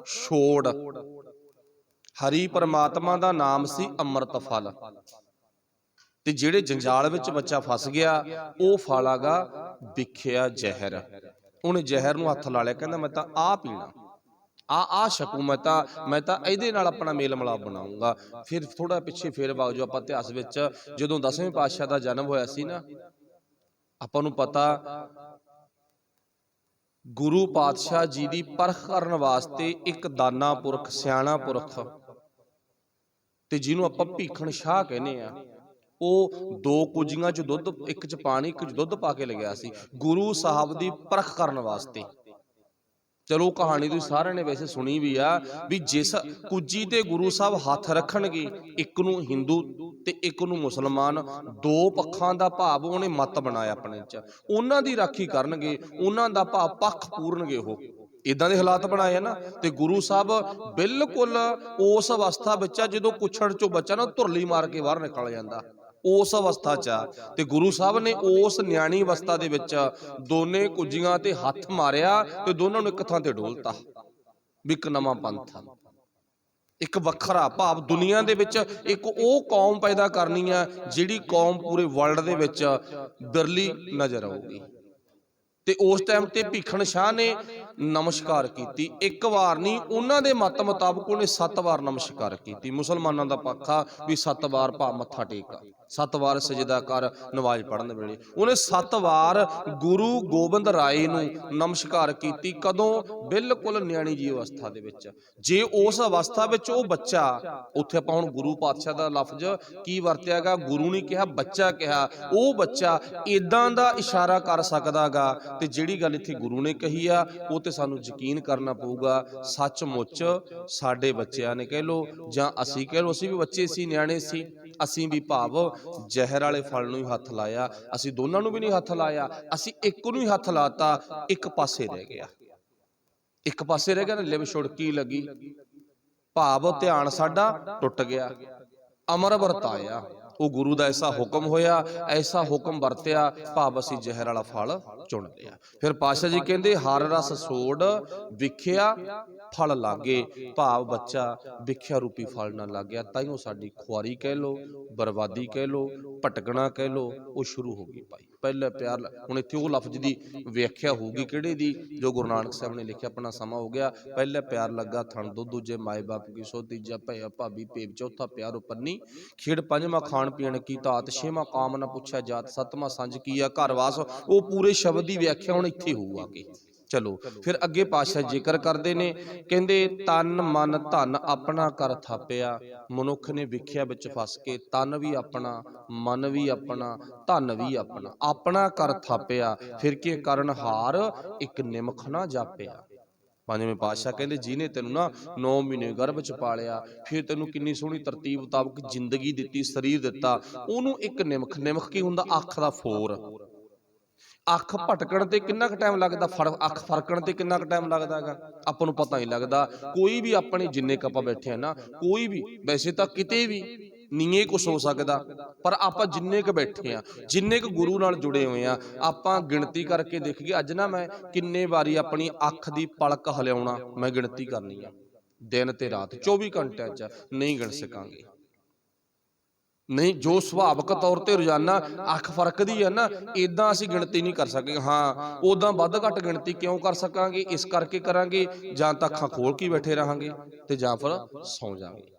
Speaker 1: ਛੋੜ। ਹਰੀ ਪਰਮਾਤਮਾ ਦਾ ਨਾਮ ਸੀ ਅੰਮ੍ਰਿਤ ਫਲ, ਤੇ ਜਿਹੜੇ ਜੰਜਾਲ ਵਿੱਚ ਬੱਚਾ ਫਸ ਗਿਆ ਉਹ ਫਲ ਆਗਾ ਵਿਖਿਆ ਜ਼ਹਿਰ। ਉਹਨੇ ਜ਼ਹਿਰ ਨੂੰ ਹੱਥ ਲਾ ਲਿਆ, ਕਹਿੰਦਾ ਮੈਂ ਤਾਂ ਆਹ ਪੀਣਾ, ਆ ਛਕੂ, ਮੈਂ ਤਾਂ ਇਹਦੇ ਨਾਲ ਆਪਣਾ ਮੇਲ ਮਿਲਾਪ ਬਣਾਉਂਗਾ। ਫਿਰ ਥੋੜਾ ਪਿੱਛੇ ਫੇਰ ਵਗ ਜਾਓ ਆਪਾਂ ਇਤਿਹਾਸ ਵਿੱਚ, ਜਦੋਂ 10ਵੇਂ ਪਾਤਸ਼ਾਹ ਦਾ ਜਨਮ ਹੋਇਆ ਸੀ ਨਾ, ਆਪਾਂ ਨੂੰ ਪਤਾ ਗੁਰੂ ਪਾਤਸ਼ਾਹ ਜੀ ਦੀ ਪਰਖ ਕਰਨ ਵਾਸਤੇ ਇੱਕ ਦਾਨਾ ਪੁਰਖ, ਸਿਆਣਾ ਪੁਰਖ, ਤੇ ਜਿਹਨੂੰ ਆਪਾਂ ਭੀਖਣ ਸ਼ਾਹ ਕਹਿੰਦੇ ਆ, ਉਹ 2 ਕੁੱਜੀਆਂ 'ਚ ਦੁੱਧ, ਇੱਕ 'ਚ ਪਾਣੀ, ਇੱਕ 'ਚ ਦੁੱਧ ਪਾ ਕੇ ਲਗਿਆ ਸੀ ਗੁਰੂ ਸਾਹਿਬ ਦੀ ਪਰਖ ਕਰਨ ਵਾਸਤੇ। ਚਲੋ ਕਹਾਣੀ ਤੁਸੀਂ ਸਾਰਿਆਂ ਨੇ ਵੈਸੇ ਸੁਣੀ ਵੀ ਆ, ਵੀ ਜਿਸ ਕੁੱਜੀ ਤੇ ਗੁਰੂ ਸਾਹਿਬ ਹੱਥ ਰੱਖਣਗੇ, ਇੱਕ ਨੂੰ ਹਿੰਦੂ ਤੇ ਇੱਕ ਨੂੰ ਮੁਸਲਮਾਨ, 2 ਪੱਖਾਂ ਦਾ ਭਾਵ ਉਹਨੇ ਮਤ ਬਣਾਇਆ ਆਪਣੇ 'ਚ, ਉਹਨਾਂ ਦੀ ਰਾਖੀ ਕਰਨਗੇ, ਉਹਨਾਂ ਦਾ ਭਾਵ ਪੱਖ ਪੂਰਨਗੇ, ਉਹ ਇਦਾਂ ਦੇ ਹਾਲਾਤ ਬਣਾਏ ਆ ਨਾ। ਤੇ ਗੁਰੂ ਸਾਹਿਬ ਬਿਲਕੁਲ ਉਸ ਅਵਸਥਾ ਵਿੱਚ ਆ ਜਦੋਂ ਕੁੱਛੜ ਚੋਂ ਬੱਚਾ ਨਾ ਧੁਰਲੀ ਮਾਰ ਕੇ ਬਾਹਰ ਨਿਕਲ ਜਾਂਦਾ, ਉਸ ਅਵਸਥਾ 'ਚ ਆ। ਤੇ ਗੁਰੂ ਸਾਹਿਬ ਨੇ ਉਸ ਨਿਆਣੀ ਅਵਸਥਾ ਦੇ ਵਿੱਚ ਦੋਨੇ ਕੁੱਜੀਆਂ ਤੇ ਹੱਥ ਮਾਰਿਆ ਤੇ ਦੋਨਾਂ ਨੂੰ ਇੱਕ ਥਾਂ ਤੇ ਡੋਲਤਾ, ਵੀ ਇੱਕ ਨਵਾਂ ਪੰਥ, ਇੱਕ ਵੱਖਰਾ ਭਾਵ ਦੁਨੀਆ ਦੇ ਵਿੱਚ ਇੱਕ ਉਹ ਕੌਮ ਪੈਦਾ ਕਰਨੀ ਆ ਜਿਹੜੀ ਕੌਮ ਪੂਰੇ ਵਰਲਡ ਦੇ ਵਿੱਚ ਬਿਰਲੀ ਨਜ਼ਰ ਆਊਗੀ। ਤੇ ਉਸ ਟਾਈਮ ਤੇ ਭੀਖਣ ਸ਼ਾਹ ਨੇ ਨਮਸਕਾਰ ਕੀਤੀ, ਇੱਕ ਵਾਰ ਨਹੀਂ, ਉਹਨਾਂ ਦੇ ਮਤ ਮੁਤਾਬਕ ਉਹਨੇ 7 ਵਾਰ ਨਮਸਕਾਰ ਕੀਤੀ। ਮੁਸਲਮਾਨਾਂ ਦਾ ਪੱਖਾ ਵੀ 7 ਵਾਰ ਭਾ ਮੱਥਾ ਟੇਕ, 7 ਵਾਰ ਸਜਦਾ ਕਰ ਨਮਾਜ਼ ਪੜ੍ਹਨ ਵੇਲੇ, ਉਹਨੇ 7 ਵਾਰ ਗੁਰੂ ਗੋਬਿੰਦ ਰਾਏ ਨੂੰ ਨਮਸਕਾਰ ਕੀਤੀ। ਕਦੋਂ? ਬਿਲਕੁਲ ਨਿਆਣੀ ਜੀ ਅਵਸਥਾ ਦੇ ਵਿੱਚ। ਜੇ ਉਸ ਅਵਸਥਾ ਵਿੱਚ ਉਹ ਬੱਚਾ, ਉੱਥੇ ਆਪਾਂ ਹੁਣ ਗੁਰੂ ਪਾਤਸ਼ਾਹ ਦਾ ਲਫ਼ਜ਼ ਕੀ ਵਰਤਿਆ ਗਾ, ਗੁਰੂ ਨੇ ਕਿਹਾ, ਬੱਚਾ ਕਿਹਾ, ਉਹ ਬੱਚਾ ਇਦਾਂ ਦਾ ਇਸ਼ਾਰਾ ਕਰ ਸਕਦਾ ਗਾ। ਤੇ ਜਿਹੜੀ ਗੱਲ ਇੱਥੇ ਗੁਰੂ ਨੇ ਕਹੀ ਆ ਉਹ ਤੇ ਸਾਨੂੰ ਯਕੀਨ ਕਰਨਾ ਪਊਗਾ, ਸੱਚਮੁੱਚ ਸਾਡੇ ਬੱਚਿਆਂ ਨੇ ਕਹਿ ਲੋ ਜਾਂ ਅਸੀਂ ਕਹਿ ਲੋ, ਅਸੀਂ ਵੀ ਬੱਚੇ ਸੀ, ਨਿਆਣੇ ਸੀ, ਅਸੀਂ ਵੀ ਭਾਵ ਜ਼ਹਿਰ ਵਾਲੇ ਫਲ ਨੂੰ ਹੀ ਹੱਥ ਲਾਇਆ, ਅਸੀਂ ਦੋਨਾਂ ਨੂੰ ਵੀ ਨਹੀਂ ਹੱਥ ਲਾਇਆ, ਅਸੀਂ ਇੱਕ ਨੂੰ ਹੀ ਹੱਥ ਲਾਤਾ, ਇੱਕ ਪਾਸੇ ਰਹਿ ਗਿਆ, ਇੱਕ ਪਾਸੇ ਰਹਿ ਗਿਆ ਨਾ, ਲਿਵ ਛੁੜਕੀ ਲੱਗੀ, ਭਾਵ ਧਿਆਨ ਸਾਡਾ ਟੁੱਟ ਗਿਆ, ਅਮਰ ਵਰਤਾਇਆ। ਉਹ ਗੁਰੂ ਦਾ ਐਸਾ ਹੁਕਮ ਹੋਇਆ, ਐਸਾ ਹੁਕਮ ਵਰਤਿਆ, ਭਾਵ ਅਸੀਂ ਜ਼ਹਿਰ ਵਾਲਾ ਫਲ ਚੁਣ ਲਿਆ। ਫਿਰ ਪਾਤਸ਼ਾਹ ਜੀ ਕਹਿੰਦੇ, ਹਰ ਰਸ ਸੋੜ ਵਿਖਿਆ ਫਲ ਲਾਗੇ, ਭਾਵ ਬੱਚਾ ਵਿਖਿਆ ਰੂਪੀ ਫਲ ਨਾਲ ਲੱਗ ਗਿਆ। ਤਾਈਓ ਸਾਡੀ ਖੁਆਰੀ ਕਹਿ ਲੋ, ਬਰਬਾਦੀ ਕਹਿ ਲੋ, ਭਟਕਣਾ ਕਹਿ ਲੋ, ਉਹ ਸ਼ੁਰੂ ਹੋ ਗਈ ਭਾਈ। ਪਹਿਲੇ ਪਿਆਰ, ਹੁਣ ਇੱਥੇ ਉਹ ਲਫ਼ਜ਼ ਦੀ ਵਿਆਖਿਆ ਹੋਊਗੀ ਕਿਹੜੇ ਦੀ, ਜੋ ਗੁਰੂ ਨਾਨਕ ਸਾਹਿਬ ਨੇ ਲਿਖਿਆ। ਆਪਣਾ ਸਮਾਂ ਹੋ ਗਿਆ। ਪਹਿਲੇ ਪਿਆਰ ਲੱਗਾ ਥਣ ਦੁੱਧ, ਦੂਜੇ ਮਾਏ ਬਾਪ ਕੀ ਸੋਧ, ਤੀਜਾ ਭਈਆ ਭਾਬੀ ਭੇਬ, ਚੌਥਾ ਪਿਆਰ ਉਪੰਨੀ ਖੇਡ, ਪੰਜਵਾਂ ਖਾਣ ਪੀਣ ਕੀ ਧਾਤ, ਛੇਵਾਂ ਕਾਮ ਨਾ ਪੁੱਛਿਆ ਜਾਤ, ਸੱਤਵਾਂ ਸੰਜ ਕੀ ਆ ਘਰ ਵਾਸ। ਉਹ ਪੂਰੇ ਸ਼ਬਦ ਦੀ ਵਿਆਖਿਆ ਹੁਣ ਇੱਥੇ ਹੋਊ ਆ ਕੇ। ਚਲੋ ਫਿਰ ਅੱਗੇ ਪਾਤਸ਼ਾਹ ਜ਼ਿਕਰ ਕਰਦੇ ਨੇ, ਕਹਿੰਦੇ ਤਨ ਮਨ ਧਨ ਆਪਣਾ ਕਰ ਥਾਪਿਆ। ਮਨੁੱਖ ਨੇ ਵਿਖਿਆ ਵਿੱਚ ਫਸ ਕੇ ਤਨ ਵੀ ਆਪਣਾ, ਮਨ ਵੀ ਆਪਣਾ, ਧਨ ਵੀ ਆਪਣਾ, ਆਪਣਾ ਕਰ ਥਾਪਿਆ। ਫਿਰ ਕੀ ਕਰਨ ਹਾਰ ਇੱਕ ਨਿਮਖ ਨਾ ਜਾਪਿਆ। ਪੰਜਵੇਂ ਪਾਤਸ਼ਾਹ ਕਹਿੰਦੇ, ਜਿਹਨੇ ਤੈਨੂੰ ਨਾ 9 ਮਹੀਨੇ ਗਰਭ ਚ ਪਾਲਿਆ, ਫਿਰ ਤੈਨੂੰ ਕਿੰਨੀ ਸੋਹਣੀ ਤਰਤੀਬ ਮੁਤਾਬਕ ਜ਼ਿੰਦਗੀ ਦਿੱਤੀ, ਸਰੀਰ ਦਿੱਤਾ, ਉਹਨੂੰ ਇੱਕ ਨਿਮਖ, ਨਿਮਖ ਕੀ ਹੁੰਦਾ? ਅੱਖ ਦਾ ਫੋਰ। ਅੱਖ ਭਟਕਣ ਤੇ ਕਿੰਨਾ ਕੁ ਟਾਈਮ ਲੱਗਦਾ, ਅੱਖ ਫਰਕਣ ਤੇ ਕਿੰਨਾ ਕੁ ਟਾਈਮ ਲੱਗਦਾ ਹੈਗਾ, ਆਪਾਂ ਨੂੰ ਪਤਾ ਨਹੀਂ ਲੱਗਦਾ। ਕੋਈ ਵੀ ਆਪਣੇ ਜਿੰਨੇ ਕੁ ਆਪਾਂ ਬੈਠੇ ਆ ਨਾ, ਕੋਈ ਵੀ ਵੈਸੇ ਤਾਂ ਕਿਤੇ ਵੀ ਨੀਏ ਕੁਛ ਹੋ ਸਕਦਾ, ਪਰ ਆਪਾਂ ਜਿੰਨੇ ਕੁ ਬੈਠੇ ਆ, ਜਿੰਨੇ ਕੁ ਗੁਰੂ ਨਾਲ ਜੁੜੇ ਹੋਏ ਆ, ਆਪਾਂ ਗਿਣਤੀ ਕਰਕੇ ਦੇਖੀਏ। ਅੱਜ ਨਾ ਮੈਂ ਕਿੰਨੇ ਵਾਰੀ ਆਪਣੀ ਅੱਖ ਦੀ ਪਲਕ ਹਿਲਾਉਣਾ ਮੈਂ ਗਿਣਤੀ ਕਰਨੀ ਆ, ਦਿਨ ਤੇ ਰਾਤ 24 ਘੰਟਿਆਂ 'ਚ ਨਹੀਂ ਗਿਣ ਸਕਾਂਗੇ। ਨਹੀਂ, ਜੋ ਸੁਭਾਵਿਕ ਤੌਰ ਤੇ ਰੋਜ਼ਾਨਾ ਅੱਖ ਫਰਕਦੀ ਹੈ ਨਾ, ਇਦਾਂ ਅਸੀਂ ਗਿਣਤੀ ਨਹੀਂ ਕਰ ਸਕਾਂਗੇ। ਹਾਂ, ਉਦਾਂ ਵੱਧ ਘੱਟ ਗਿਣਤੀ ਕਿਉਂ ਕਰ ਸਕਾਂਗੇ? ਇਸ ਕਰਕੇ ਕਰਾਂਗੇ, ਜਾਂ ਤਾਂ ਅੱਖਾਂ ਖੋਲ ਕੇ ਬੈਠੇ ਰਹਾਂਗੇ ਤੇ ਜਾਂ ਫਿਰ ਸੌਂ ਜਾਵਾਂਗੇ।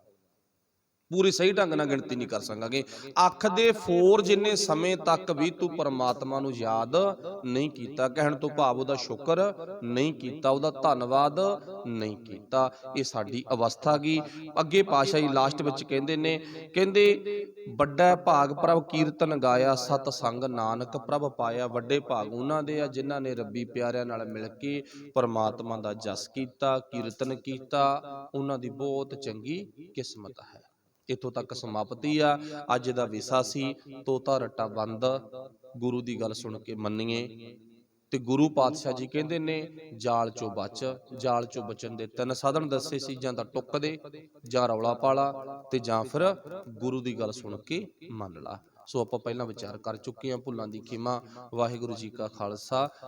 Speaker 1: ਪੂਰੀ ਸਹੀ ਢੰਗ ਨਾਲ ਗਿਣਤੀ ਨਹੀਂ ਕਰ ਸਕਾਂਗੇ। ਅੱਖ ਦੇ ਫੋਰ ਜਿੰਨੇ ਸਮੇਂ ਤੱਕ ਵੀ ਤੂੰ ਪਰਮਾਤਮਾ ਨੂੰ ਯਾਦ ਨਹੀਂ ਕੀਤਾ, ਕਹਿਣ ਤੋਂ ਭਾਵ ਉਹਦਾ ਸ਼ੁਕਰ ਨਹੀਂ ਕੀਤਾ, ਉਹਦਾ ਧੰਨਵਾਦ ਨਹੀਂ ਕੀਤਾ, ਇਹ ਸਾਡੀ ਅਵਸਥਾ ਗੀ। ਅੱਗੇ ਪਾਤਸ਼ਾਹੀ ਲਾਸਟ ਵਿੱਚ ਕਹਿੰਦੇ ਨੇ, ਕਹਿੰਦੇ ਵੱਡਾ ਭਾਗ ਪ੍ਰਭ ਕੀਰਤਨ ਗਾਇਆ, ਸਤ ਸੰਗ ਨਾਨਕ ਪ੍ਰਭ ਪਾਇਆ। ਵੱਡੇ ਭਾਗ ਉਹਨਾਂ ਦੇ ਆ ਜਿਨ੍ਹਾਂ ਨੇ ਰੱਬੀ ਪਿਆਰਿਆਂ ਨਾਲ ਮਿਲ ਕੇ ਪਰਮਾਤਮਾ ਦਾ ਜਸ ਕੀਤਾ, ਕੀਰਤਨ ਕੀਤਾ, ਉਹਨਾਂ ਦੀ ਬਹੁਤ ਚੰਗੀ ਕਿਸਮਤ ਹੈ। ਇੱਥੋਂ ਤੱਕ ਸਮਾਪਤੀ ਆ ਅੱਜ ਦਾ ਵਿਸ਼ਾ ਸੀ, ਤੋਤਾ ਰੱਟਾ ਬੰਦ। ਗੁਰੂ ਦੀ ਗੱਲ ਸੁਣ ਕੇ ਮੰਨੀਏ। ਤੇ ਗੁਰੂ ਪਾਤਸ਼ਾਹ ਜੀ ਕਹਿੰਦੇ ਨੇ, ਜਾਲ ਚੋਂ ਬਚ। ਜਾਲ ਚੋਂ ਬਚਣ ਦੇ 3 ਸਾਧਨ ਦੱਸੇ ਸੀ, ਜਾਂ ਤਾਂ ਟੁੱਕ ਦੇ, ਜਾਂ ਰੌਲਾ ਪਾਲਾ, ਤੇ ਜਾਂ ਫਿਰ ਗੁਰੂ ਦੀ ਗੱਲ ਸੁਣ ਕੇ ਮੰਨ ਲਾ। ਸੋ ਆਪਾਂ ਪਹਿਲਾਂ ਵਿਚਾਰ ਕਰ ਚੁੱਕੇ ਹਾਂ। ਭੁੱਲਾਂ ਦੀ ਖਿਮਾ। ਵਾਹਿਗੁਰੂ ਜੀ ਕਾ ਖਾਲਸਾ।